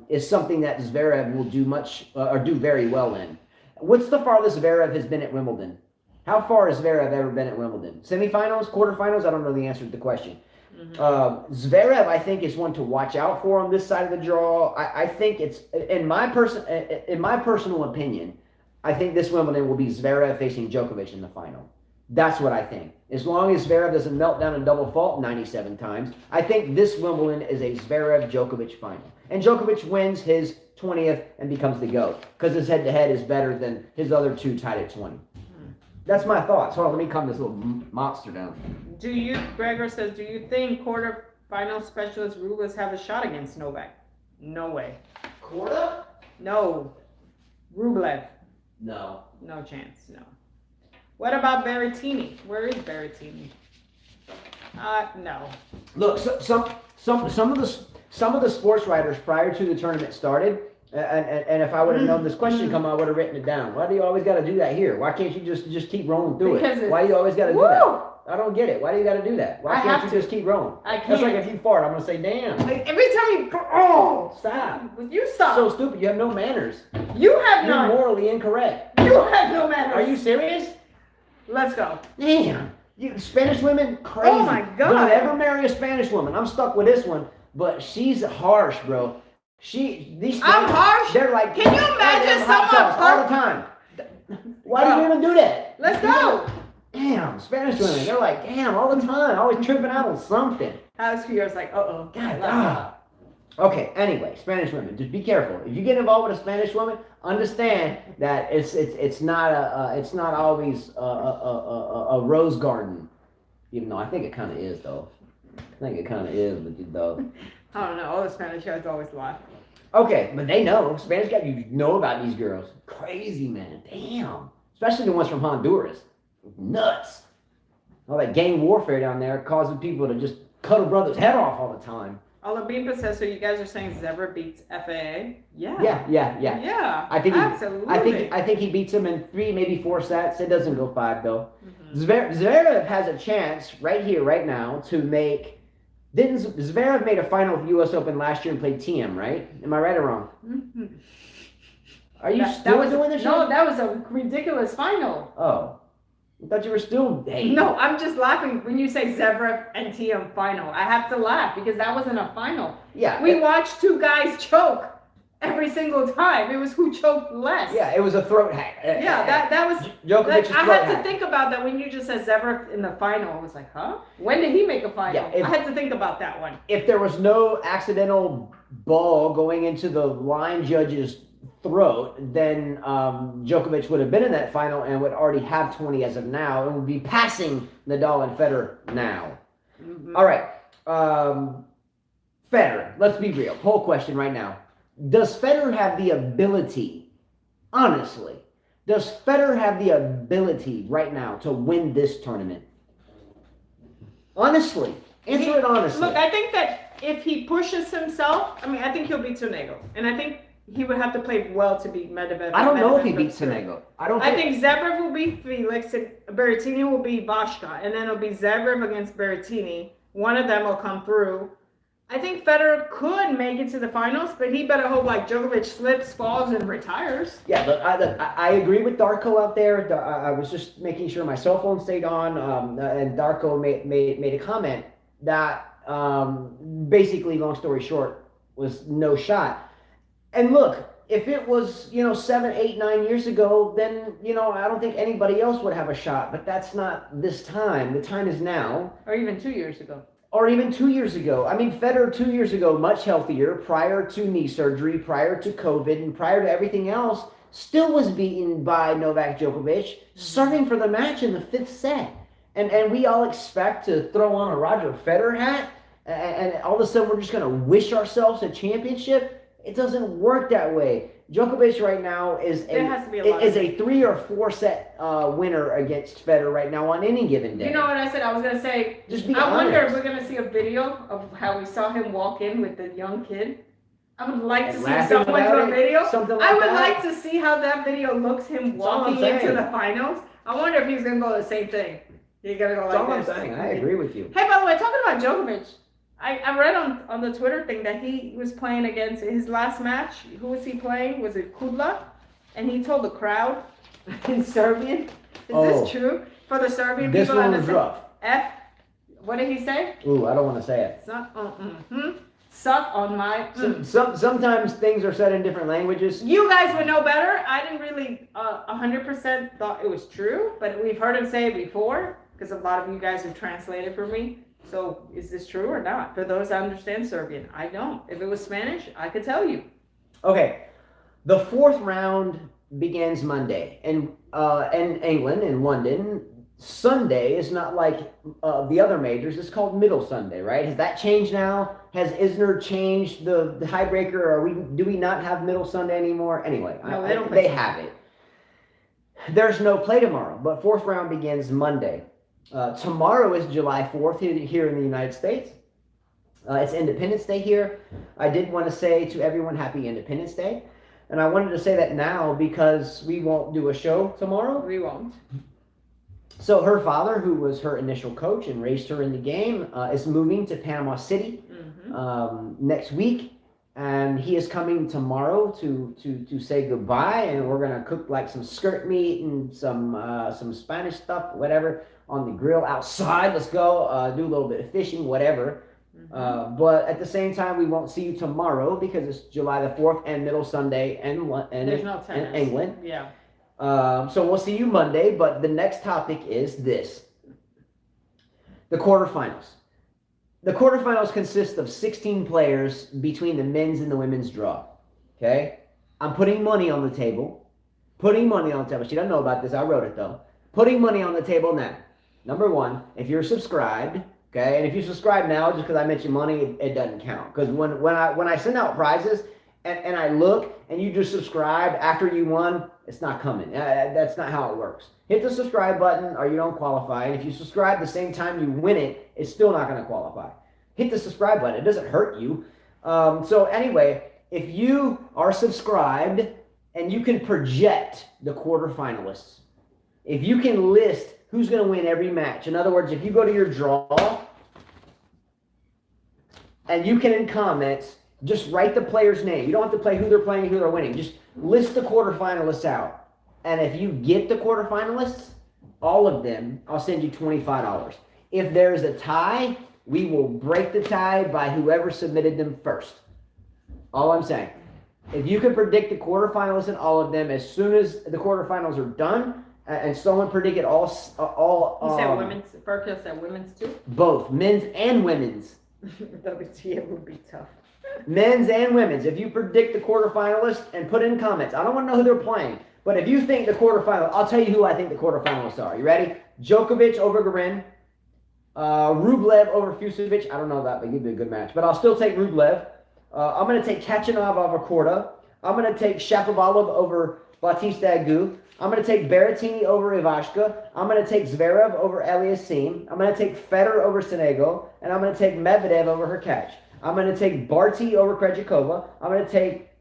Speaker 2: is something that Zverev will do very well in. What's the farthest Zverev has been at Wimbledon? How far has Zverev ever been at Wimbledon? Semifinals, quarterfinals? I don't know the answer to the question. Mm-hmm. Zverev, I think, is one to watch out for on this side of the draw. I think it's, in my personal opinion, I think this Wimbledon will be Zverev facing Djokovic in the final. That's what I think. As long as Zverev doesn't melt down and double fault 97 times, I think this Wimbledon is a Zverev-Djokovic final. And Djokovic wins his 20th and becomes the GOAT because his head-to-head is better than his other two tied at 20. That's my thoughts. Hold on, let me calm this little monster down.
Speaker 1: Gregor says, do you think quarterfinal specialist Rublev have a shot against Novak? No way.
Speaker 2: Quarter?
Speaker 1: No. Rublev.
Speaker 2: No.
Speaker 1: No chance, no. What Berrettini? Where is Berrettini? No.
Speaker 2: Look, some of the sports writers prior to the tournament started, and if I would have known this question come, I would have written it down. Why do you always got to do that here? Why can't you just keep rolling through it? Why do you always got to do that? I don't get it. Why do you got to do that? Why can't you just keep rolling?
Speaker 1: I can't.
Speaker 2: That's like if you fart, I'm gonna say, damn.
Speaker 1: Like every time you
Speaker 2: Stop.
Speaker 1: You stop.
Speaker 2: So stupid. You have no manners.
Speaker 1: You have
Speaker 2: You're
Speaker 1: none.
Speaker 2: morally incorrect.
Speaker 1: You have no manners.
Speaker 2: Are you serious?
Speaker 1: Let's go.
Speaker 2: Damn. You Spanish women, crazy.
Speaker 1: Oh my God.
Speaker 2: Don't ever marry a Spanish woman. I'm stuck with this one, but she's harsh, bro.
Speaker 1: I'm harsh.
Speaker 2: They're like,
Speaker 1: can you imagine someone
Speaker 2: all the time? Why do you even do that?
Speaker 1: Let's go.
Speaker 2: Damn, Spanish women. They're like, damn, all the time, always tripping out on something.
Speaker 1: Alex Kyrgios like,
Speaker 2: God. Okay. Anyway, Spanish women, just be careful. If you get involved with a Spanish woman, understand that it's not always a rose garden. Even though I think it kind of is, though. I think it kind of is, but though.
Speaker 1: I don't know. All the Spanish guys always laugh.
Speaker 2: Okay, but they know. Spanish guys, you know about these girls. Crazy, man. Damn. Especially the ones from Honduras. Nuts. All that gang warfare down there causing people to just cut a brother's head off all the time.
Speaker 1: Olabimpa says, so you guys are saying Zverev beats FAA? Yeah.
Speaker 2: Yeah.
Speaker 1: Absolutely.
Speaker 2: I think he beats him in 3, maybe 4 sets. It doesn't go 5 though. Zverev has a chance right here, right now, to make. Didn't Zverev made a final of U.S. Open last year and played TM, right? Am I right or wrong?
Speaker 1: Mm-hmm.
Speaker 2: Are you still doing this?
Speaker 1: No, that was a ridiculous final.
Speaker 2: Oh. I thought you were still dating.
Speaker 1: No, I'm just laughing when you say Zverev and TM final. I have to laugh because that wasn't a final.
Speaker 2: Yeah.
Speaker 1: We watched 2 guys choke every single time. It was who choked less.
Speaker 2: Yeah, it was a throat hack.
Speaker 1: That was
Speaker 2: Djokovic's
Speaker 1: I
Speaker 2: throat
Speaker 1: had to
Speaker 2: hack.
Speaker 1: think about that when you just said Zverev in the final. I was like, huh? When did he make a final?
Speaker 2: Yeah,
Speaker 1: I had to think about that one.
Speaker 2: If there was no accidental ball going into the line judge's throat, then Djokovic would have been in that final and would already have 20 as of now and would be passing Nadal and Federer now. Mm-hmm. All right. Federer, let's be real. Poll question right now. Does Federer have the ability, honestly, does Federer have the ability right now to win this tournament? Honestly. Answer it honestly.
Speaker 1: Look, I think that if he pushes himself, I think he'll beat Sonego. And I think he would have to play well to beat Medvedev.
Speaker 2: I don't know if he beats Sonego.
Speaker 1: I think Zverev will beat Felix and Berrettini will beat Vashka. And then it'll be Zverev against Berrettini. One of them will come through. I think Federer could make it to the finals, but he better hope like Djokovic slips, falls, and retires.
Speaker 2: Yeah, look, I agree with Darko out there. I was just making sure my cell phone stayed on, and Darko made a comment that basically, long story short, was no shot. And look, if it was 7, 8, 9 years ago, then I don't think anybody else would have a shot. But that's not this time. The time is now.
Speaker 1: Or even 2 years ago.
Speaker 2: Or even 2 years ago. I mean, Federer 2 years ago, much healthier, prior to knee surgery, prior to COVID, and prior to everything else, still was beaten by Novak Djokovic, serving for the match in the 5th set. And we all expect to throw on a Roger Federer hat, and all of a sudden we're just going to wish ourselves a championship. It doesn't work that way. Djokovic right now is a 3 or 4 set winner against Federer right now on any given day.
Speaker 1: You know what I said? I was going to say,
Speaker 2: just be
Speaker 1: I
Speaker 2: honest.
Speaker 1: wonder if we're going to see a video of how we saw him walk in with the young kid. I would like to see someone do a video. I would like to see how that video looks, him walking into the finals. I wonder if he's going to go the same thing. He's going to go like this.
Speaker 2: That's all I'm saying. I agree with you.
Speaker 1: Hey, by the way, talking about Djokovic, I read on the Twitter thing that he was playing against his last match. Who was he playing? Was it Kudla? And he told the crowd in Serbian. Is this true? For the Serbian
Speaker 2: this
Speaker 1: people?
Speaker 2: This one was rough.
Speaker 1: What did he say?
Speaker 2: Ooh, I don't want to say it.
Speaker 1: Suck on my...
Speaker 2: Sometimes things are said in different languages.
Speaker 1: You guys would know better. I didn't really 100% thought it was true, but we've heard him say it before because a lot of you guys have translated for me. So is this true or not? For those that understand Serbian, I don't. If it was Spanish, I could tell you.
Speaker 2: Okay, the 4th round begins Monday in England, in London. Sunday is not like the other majors. It's called Middle Sunday, right? Has that changed now? Has Isner changed the tiebreaker? Do we not have Middle Sunday anymore? Anyway,
Speaker 1: No,
Speaker 2: they have it. There's no play tomorrow, but 4th round begins Monday. Tomorrow is July 4th here in the United States. It's Independence Day here. I did want to say to everyone, Happy Independence Day. And I wanted to say that now because we won't do a show tomorrow.
Speaker 1: We won't.
Speaker 2: So her father, who was her initial coach and raised her in the game, is moving to Panama City next week. And he is coming tomorrow to say goodbye. And we're going to cook like some skirt meat and some Spanish stuff, whatever, on the grill outside. Let's go do a little bit of fishing, whatever. But at the same time, we won't see you tomorrow because it's July the 4th and Middle Sunday and
Speaker 1: There's no tennis.
Speaker 2: in England.
Speaker 1: Yeah.
Speaker 2: So we'll see you Monday. But the next topic is this. The quarterfinals. The quarterfinals consist of 16 players between the men's and the women's draw. Okay? I'm putting money on the table. Putting money on the table. She doesn't know about this. I wrote it, though. Putting money on the table now. Number one, if you're subscribed, okay, and if you subscribe now, just because I mentioned money, it doesn't count. Because when I send out prizes and I look and you just subscribe after you won, it's not coming. That's not how it works. Hit the subscribe button or you don't qualify. And if you subscribe the same time you win it, it's still not going to qualify. Hit the subscribe button. It doesn't hurt you. So anyway, if you are subscribed and you can project the quarterfinalists, if you can list who's going to win every match. In other words, if you go to your draw and you can in comments just write the player's name. You don't have to play who they're playing, who they're winning. Just list the quarterfinalists out. And if you get the quarterfinalists, all of them, I'll send you $25. If there's a tie, we will break the tie by whoever submitted them first. All I'm saying. If you can predict the quarterfinalists and all of them as soon as the quarterfinals are done, and someone predicted all.
Speaker 1: You said women's. Berkeley said women's too.
Speaker 2: Both men's and women's.
Speaker 1: WTF would be tough.
Speaker 2: Men's and women's. If you predict the quarterfinalists and put in comments, I don't want to know who they're playing, but if you think the quarterfinal, I'll tell you who I think the quarterfinalists are. You ready? Djokovic over Garin, Rublev over Fusovic. I don't know that, but it'd be a good match. But I'll still take Rublev. I'm going to take Kachanov over Korda. I'm going to take Shapovalov over Bautista Agut. I'm going to take Berrettini over Ivashka. I'm going to take Zverev over Aliassime. I'm going to take Federer over Sonego. And I'm going to take Medvedev over Hurkacz. I'm going to take Barty over Krejcikova. I'm going to take,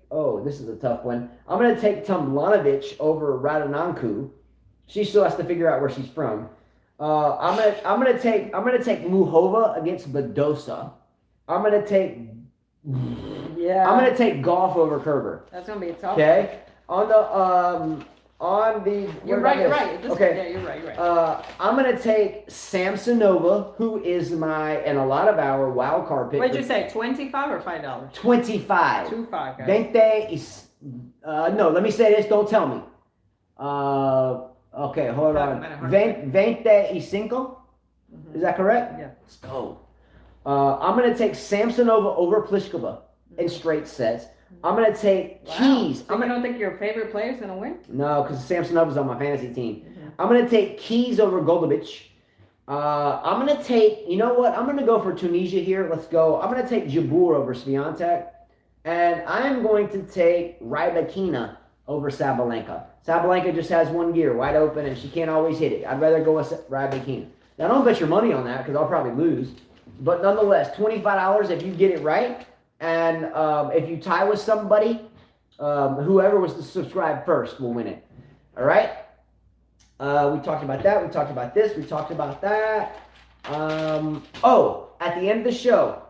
Speaker 2: this is a tough one. I'm going to take Tomljanovic over Radonanku. She still has to figure out where she's from. I'm going to take Muhova against Badosa. I'm going to take Gauff over Kerber.
Speaker 1: That's going to be a tough.
Speaker 2: Okay?
Speaker 1: You're right. You're right.
Speaker 2: I'm going to take Samsonova, who is in a lot of our wild card pick.
Speaker 1: What did you say, 25 or $5?
Speaker 2: 25.
Speaker 1: 25, guys.
Speaker 2: 20 is, no, let me say this, don't tell me. Okay, hold on. 25? Is that correct?
Speaker 1: Yeah.
Speaker 2: Let's go. I'm going to take Samsonova over Pliskova in straight sets. I'm going to take Keys.
Speaker 1: So you don't think your favorite player is going to win?
Speaker 2: No, because Samsonova's on my fantasy team. I'm going to take Keys over Golubic. I'm going to take, you know what? I'm going to go for Tunisia here. Let's go. I'm going to take Jabeur over Swiatek. And I'm going to take Rybakina over Sabalenka. Sabalenka just has one gear wide open, and she can't always hit it. I'd rather go with Rybakina. Now, don't bet your money on that because I'll probably lose. But nonetheless, $25 if you get it right. And if you tie with somebody, whoever was to subscribe first will win it. All right? We talked about that. We talked about this. We talked about that. At the end of the show,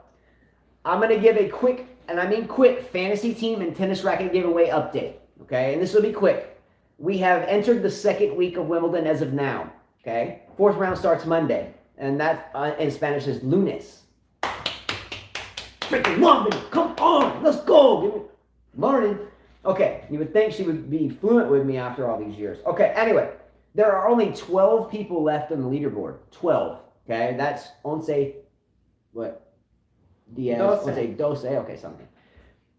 Speaker 2: I'm going to give a quick, and I mean quick, fantasy team and tennis racket giveaway update. Okay? And this will be quick. We have entered the second week of Wimbledon as of now. Okay? Fourth round starts Monday. And that in Spanish is lunes. Freaking woman, come on, let's go. Morning. Okay, you would think she would be fluent with me after all these years. Okay, anyway, there are only 12 people left on the leaderboard. 12. Okay, that's Once, what? Diaz, Doce. Okay, something.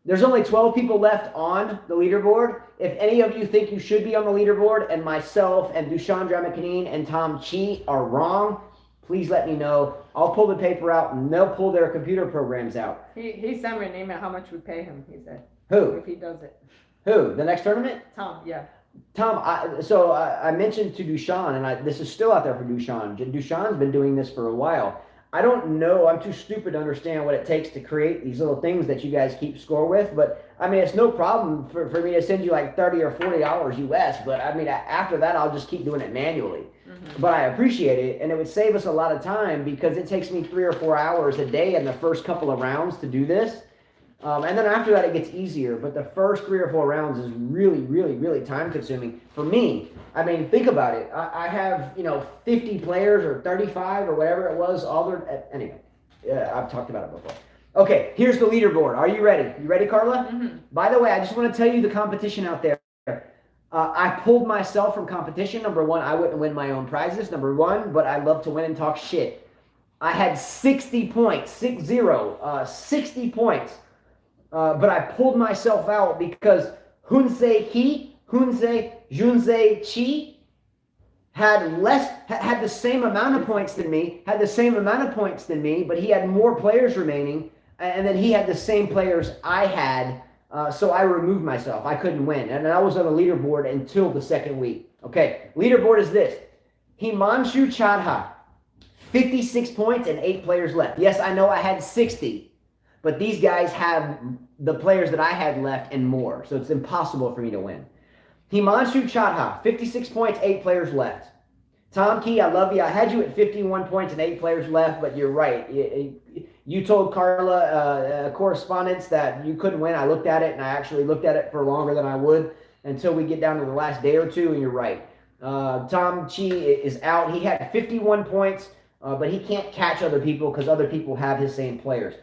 Speaker 2: There's only 12 people left on the leaderboard. If any of you think you should be on the leaderboard and myself and Dusan Dramakinin and Tom Chi are wrong, please let me know. I'll pull the paper out and they'll pull their computer programs out.
Speaker 1: He sent me an email how much we pay him, he said.
Speaker 2: Who?
Speaker 1: If he does it.
Speaker 2: Who? The next tournament?
Speaker 1: Tom, yeah.
Speaker 2: Tom, I mentioned to Dusan, and this is still out there for Dusan. Dusan's been doing this for a while. I don't know. I'm too stupid to understand what it takes to create these little things that you guys keep score with. But I mean, it's no problem for me to send you like 30 or $40 US. But I mean, after that, I'll just keep doing it manually. But I appreciate it. And it would save us a lot of time because it takes me 3 or 4 hours a day in the first couple of rounds to do this. And then after that, it gets easier. But the first 3 or 4 rounds is really, really, really time consuming for me. I mean, think about it. I have, 50 players or 35 or whatever it was. Anyway, I've talked about it before. Okay, here's the leaderboard. Are you ready? You ready, Carla?
Speaker 1: Mm-hmm.
Speaker 2: By the way, I just want to tell you the competition out there. I pulled myself from competition. Number one, I wouldn't win my own prizes. Number one, but I love to win and talk shit. I had 60 points, 60 points. But I pulled myself out because Junse Chi had the same amount of points than me, but he had more players remaining, and then he had the same players I had, so I removed myself. I couldn't win, and I was on the leaderboard until the second week. Okay, leaderboard is this. Himanshu Chadha, 56 points and 8 players left. Yes, I know I had 60. But these guys have the players that I had left and more. So it's impossible for me to win. Himanshu Chadha, 56 points, 8 players left. Tom Key, I love you. I had you at 51 points and 8 players left, but you're right. You told Carla, correspondence, that you couldn't win. I looked at it, and I actually looked at it for longer than I would until we get down to the last day or two, and you're right. Tom Chi is out. He had 51 points, but he can't catch other people because other people have his same players.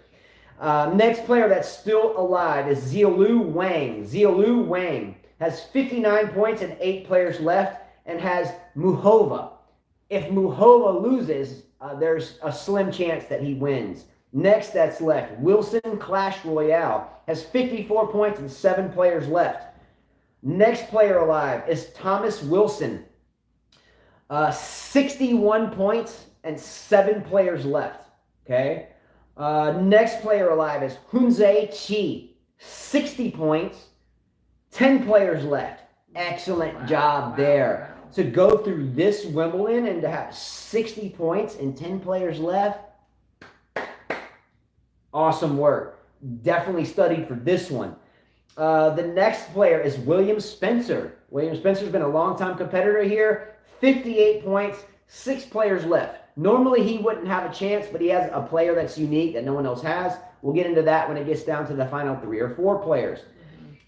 Speaker 2: Next player that's still alive is Xiaolu Wang. Xiaolu Wang has 59 points and 8 players left and has Muhova. If Muhova loses, there's a slim chance that he wins. Next that's left, Wilson Clash Royale has 54 points and 7 players left. Next player alive is Thomas Wilson. 61 points and 7 players left. Okay. Next player alive is Junse Chi. 60 points, 10 players left. Excellent job there. Wow. To go through this Wimbledon and to have 60 points and 10 players left, awesome work. Definitely studied for this one. The next player is William Spencer. William Spencer's been a long-time competitor here. 58 points, 6 players left. Normally he wouldn't have a chance, but he has a player that's unique that no one else has. We'll get into that when it gets down to the final 3 or 4 players.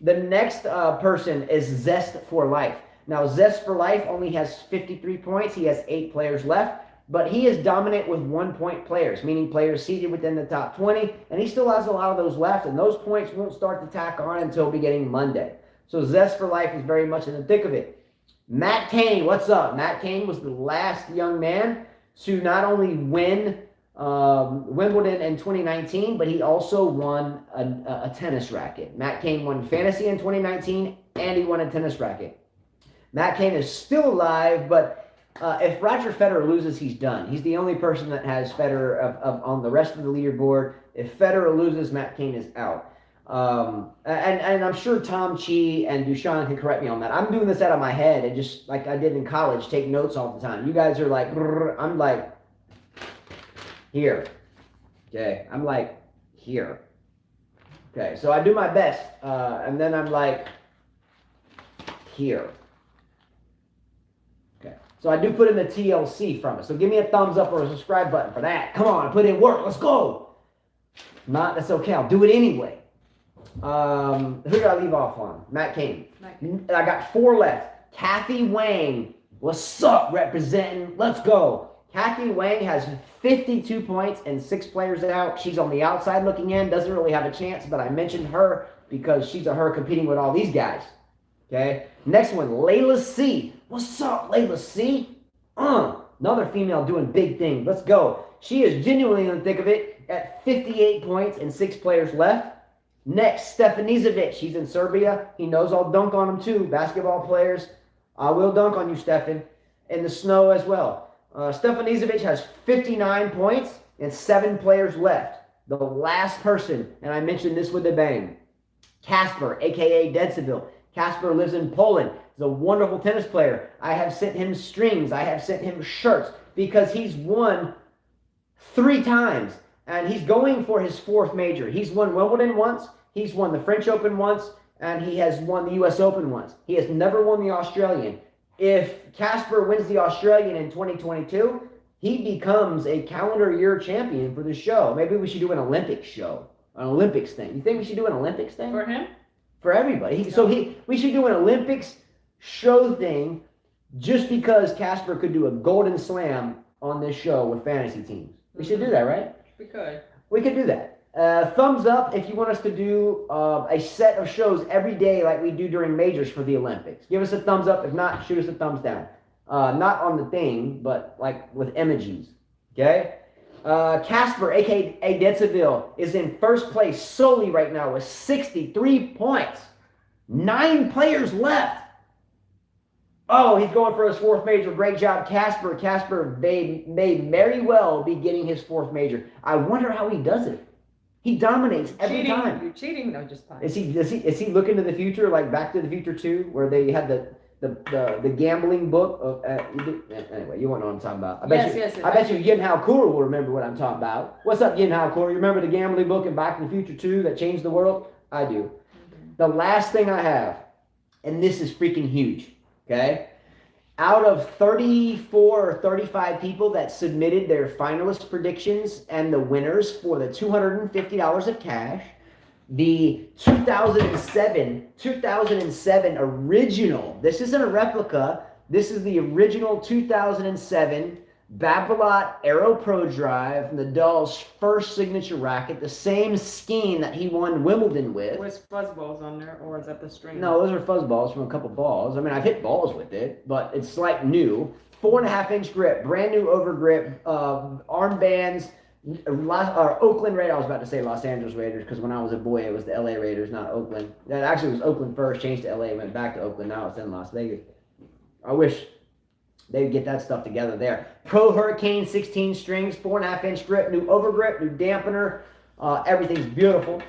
Speaker 2: The next person is Zest for Life. Now, Zest for Life only has 53 points. He has 8 players left, but he is dominant with 1-point players, meaning players seated within the top 20, and he still has a lot of those left, and those points won't start to tack on until beginning Monday. So Zest for Life is very much in the thick of it. Matt Cain, what's up? Matt Cain was the last young man to not only win Wimbledon in 2019, but he also won a tennis racket. Matt Cain won fantasy in 2019, and he won a tennis racket. Matt Cain is still alive, but if Roger Federer loses, he's done. He's the only person that has Federer on the rest of the leaderboard. If Federer loses, Matt Cain is out. And I'm sure Tom Chi and Dushan can correct me on that. I'm doing this out of my head and just like I did in college, take notes all the time. You guys are like, I'm like, here. Okay, I'm like, here. Okay, so I do my best, and then I'm like, here. Okay, so I do put in the TLC from it. So give me a thumbs up or a subscribe button for that. Come on, put in work. Let's go. Not, that's okay. I'll do it anyway. Who did I leave off on? Matt Cain. I got 4 left. Kathy Wang. What's up, representing? Let's go. Kathy Wang has 52 points and 6 players out. She's on the outside looking in. Doesn't really have a chance, but I mentioned her because she's her competing with all these guys. Okay. Next one, Layla C. What's up, Layla C? Another female doing big things. Let's go. She is genuinely in the thick of it at 58 points and 6 players left. Next, Stefanizovic. He's in Serbia. He knows I'll dunk on him too. Basketball players, I will dunk on you, Stefan. In the snow as well. Stefanizovic has 59 points and 7 players left. The last person, and I mentioned this with a bang, Casper, a.k.a. Dedseville. Casper lives in Poland. He's a wonderful tennis player. I have sent him strings. I have sent him shirts because he's won 3 times. And he's going for his 4th major. He's won Wimbledon once, he's won the French Open once, and he has won the US Open once. He has never won the Australian. If Casper wins the Australian in 2022, he becomes a calendar year champion for the show. Maybe we should do an Olympics show, an Olympics thing. You think we should do an Olympics thing?
Speaker 1: For him?
Speaker 2: For everybody. We should do an Olympics show thing just because Casper could do a golden slam on this show with fantasy teams. We should do that, right?
Speaker 1: We could.
Speaker 2: We could do that. Thumbs up if you want us to do a set of shows every day like we do during majors for the Olympics. Give us a thumbs up. If not, shoot us a thumbs down. Not on the thing, but like with images. Okay? Casper, a.k.a. Detzeville, is in first place solely right now with 63 points. 9 players left. Oh, he's going for his 4th major. Great job, Casper. Casper may very well be getting his 4th major. I wonder how he does it. He dominates every time.
Speaker 1: You're cheating? No, just fine.
Speaker 2: Is he looking to the future, like Back to the Future 2, where they had the gambling book of anyway, you won't know what I'm talking about. I bet you Yin Hao Kur will remember what I'm talking about. What's up, Yin Hao Kur? You remember the gambling book in Back to the Future 2 that changed the world? I do. Mm-hmm. The last thing I have, and this is freaking huge, okay? Out of 34 or 35 people that submitted their finalist predictions and the winners for the $250 of cash, the 2007 original, this isn't a replica, this is the original 2007 Babolat Aero Pro Drive, Nadal's first signature racket, the same scheme that he won Wimbledon with.
Speaker 1: With fuzzballs on there, or is that the string?
Speaker 2: No, those are fuzzballs from a couple balls. I mean, I've hit balls with it, but it's like new. 4.5-inch grip, brand new over grip, armbands. Oakland Raiders. I was about to say Los Angeles Raiders because when I was a boy, it was the LA Raiders, not Oakland. That actually was Oakland first, changed to LA, went back to Oakland. Now it's in Las Vegas. I wish they'd get that stuff together there. Pro Hurricane 16 strings, 4.5-inch grip, new overgrip, new dampener. Everything's beautiful.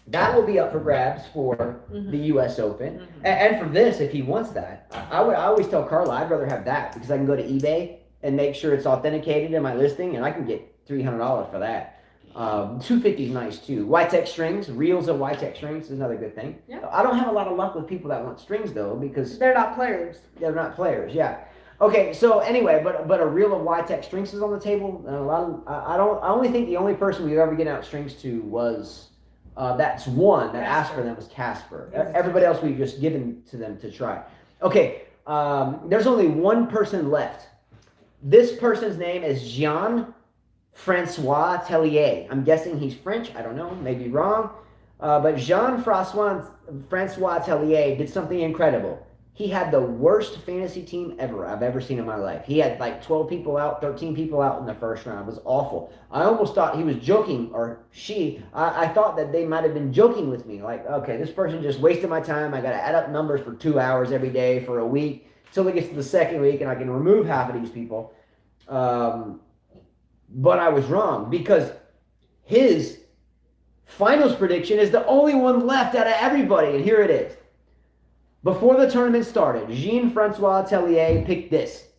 Speaker 2: That will be up for grabs for the U.S. Open. And for this, if he wants that, I always tell Carla I'd rather have that because I can go to eBay and make sure it's authenticated in my listing, and I can get $300 for that. 250 is nice too. Wytech strings, reels of Wytech strings is another good thing.
Speaker 1: Yeah.
Speaker 2: I don't have a lot of luck with people that want strings though because
Speaker 1: they're not players.
Speaker 2: They're not players, yeah. Okay, so anyway, but a reel of Wytech strings is on the table, and a lot of I only think the only person we've ever given out strings to was that's one that asked for them was Casper. Everybody else we've just given to them to try. Okay, there's only one person left. This person's name is Jean-Francois Tellier. I'm guessing he's French. I don't know, maybe wrong. But Jean-Francois Tellier did something incredible. He had the worst fantasy team I've ever seen in my life. He had like 12 people out, 13 people out in the first round. It was awful. I almost thought he was joking, or she. I thought that they might have been joking with me. Like, okay, this person just wasted my time. I got to add up numbers for 2 hours every day for a week until it gets to the second week, and I can remove half of these people. But I was wrong because his finals prediction is the only one left out of everybody, and here it is. Before the tournament started, Jean-Francois Tellier picked this.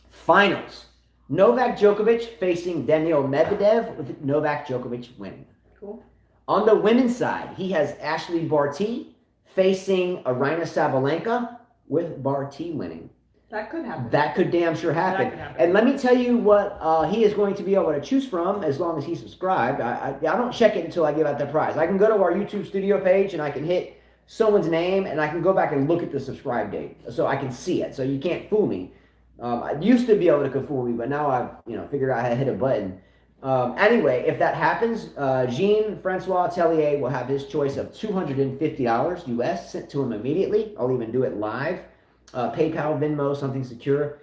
Speaker 2: Finals. Novak Djokovic facing Daniil Medvedev with Novak Djokovic winning.
Speaker 1: Cool.
Speaker 2: On the women's side, he has Ashley Barty facing Aryna Sabalenka with Barty winning.
Speaker 1: That could happen.
Speaker 2: That could damn sure happen.
Speaker 1: That could happen.
Speaker 2: And let me tell you what he is going to be able to choose from as long as he's subscribed. I don't check it until I give out the prize. I can go to our YouTube studio page and I can hit someone's name and I can go back and look at the subscribe date so I can see it. So you can't fool me. I used to be able to fool me, but now I've figured out how to hit a button. Anyway, if that happens, Jean-Francois Tellier will have his choice of $250 US sent to him immediately. I'll even do it live. PayPal, Venmo, something secure.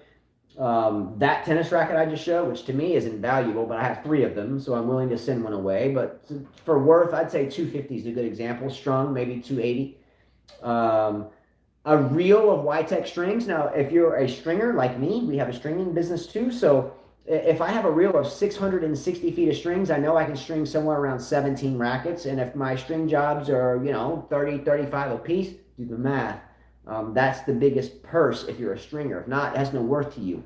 Speaker 2: That tennis racket I just showed, which to me is invaluable, but I have 3 of them, so I'm willing to send one away. But for worth, I'd say 250 is a good example. Strung, maybe 280. A reel of Wytech strings. Now, if you're a stringer like me, we have a stringing business too. So if I have a reel of 660 feet of strings, I know I can string somewhere around 17 rackets. And if my string jobs are, 30, 35 a piece, do the math. That's the biggest purse if you're a stringer. If not, it has no worth to you.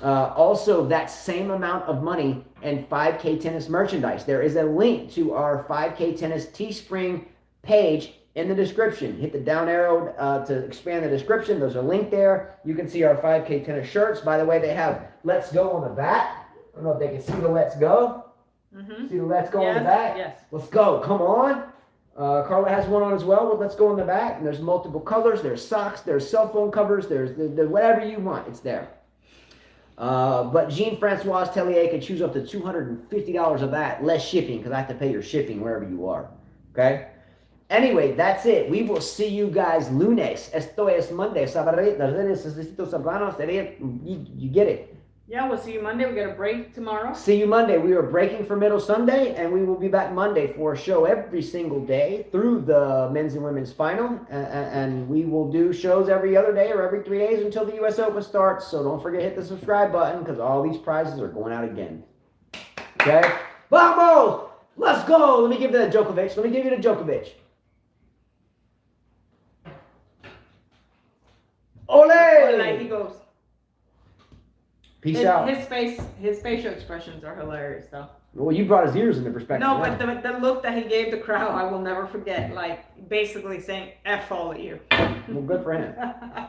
Speaker 2: Also, that same amount of money and 5K Tennis merchandise. There is a link to our 5K Tennis Teespring page in the description. Hit the down arrow to expand the description. Those are linked there. You can see our 5K Tennis shirts. By the way, they have Let's Go on the back. I don't know if they can see the Let's Go. See the Let's Go on the back?
Speaker 1: Yes.
Speaker 2: Let's go. Come on. Carla has one on as well with Let's Go on the back. And there's multiple colors. There's socks. There's cell phone covers. There's whatever you want. It's there. But Jean-Francois Tellier can choose up to $250 of that, less shipping, because I have to pay your shipping wherever you are. Okay? Anyway, that's it. We will see you guys lunes. Esto es Monday. You get it.
Speaker 1: Yeah, we'll see you Monday. We got a break tomorrow.
Speaker 2: See you Monday. We are breaking for Middle Sunday, and we will be back Monday for a show every single day through the men's and women's final. And we will do shows every other day or every 3 days until the U.S. Open starts. So don't forget to hit the subscribe button because all these prizes are going out again. Okay? Vamos! Let's go! Let me give you to Djokovic. Let me give you to Djokovic. Ole!
Speaker 1: Like he goes.
Speaker 2: Peace out.
Speaker 1: His facial expressions are hilarious, though.
Speaker 2: Well, you brought his ears into perspective.
Speaker 1: No, but the look that he gave the crowd, I will never forget. Like basically saying "F all of you."
Speaker 2: Well, good for him.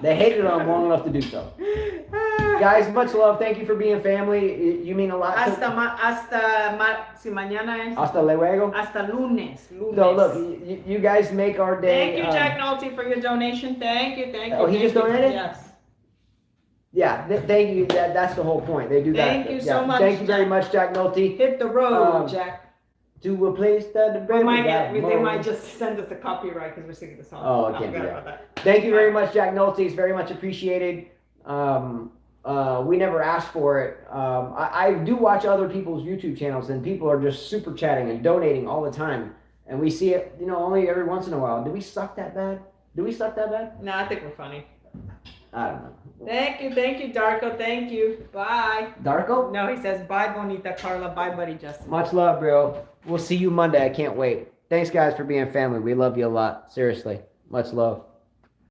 Speaker 2: They hated on him long enough to do so. Guys, much love. Thank you for being family. You mean a lot.
Speaker 1: Si mañana es.
Speaker 2: Hasta luego.
Speaker 1: Hasta lunes.
Speaker 2: So look, you guys make our day.
Speaker 1: Thank you, Jack Nolte, for your donation. Thank you.
Speaker 2: Oh, he just donated?
Speaker 1: Yes.
Speaker 2: Yeah, thank you. That's the whole point. They do that.
Speaker 1: Thank you so much.
Speaker 2: Thank you very much, Jack Nolte.
Speaker 1: Hit the road, Jack.
Speaker 2: To a place that
Speaker 1: they might just send us the copyright because we're singing the song.
Speaker 2: Oh, okay. Thank you very much, Jack Nolte. It's very much appreciated. We never asked for it. I do watch other people's YouTube channels, and people are just super chatting and donating all the time. And we see it, only every once in a while. Do we suck that bad?
Speaker 1: No, I think we're funny.
Speaker 2: I don't know.
Speaker 1: Thank you, Darko. Thank you. Bye.
Speaker 2: Darko?
Speaker 1: No, he says bye, Bonita Carla. Bye, buddy Justin.
Speaker 2: Much love, bro. We'll see you Monday. I can't wait. Thanks, guys, for being family. We love you a lot. Seriously. Much love.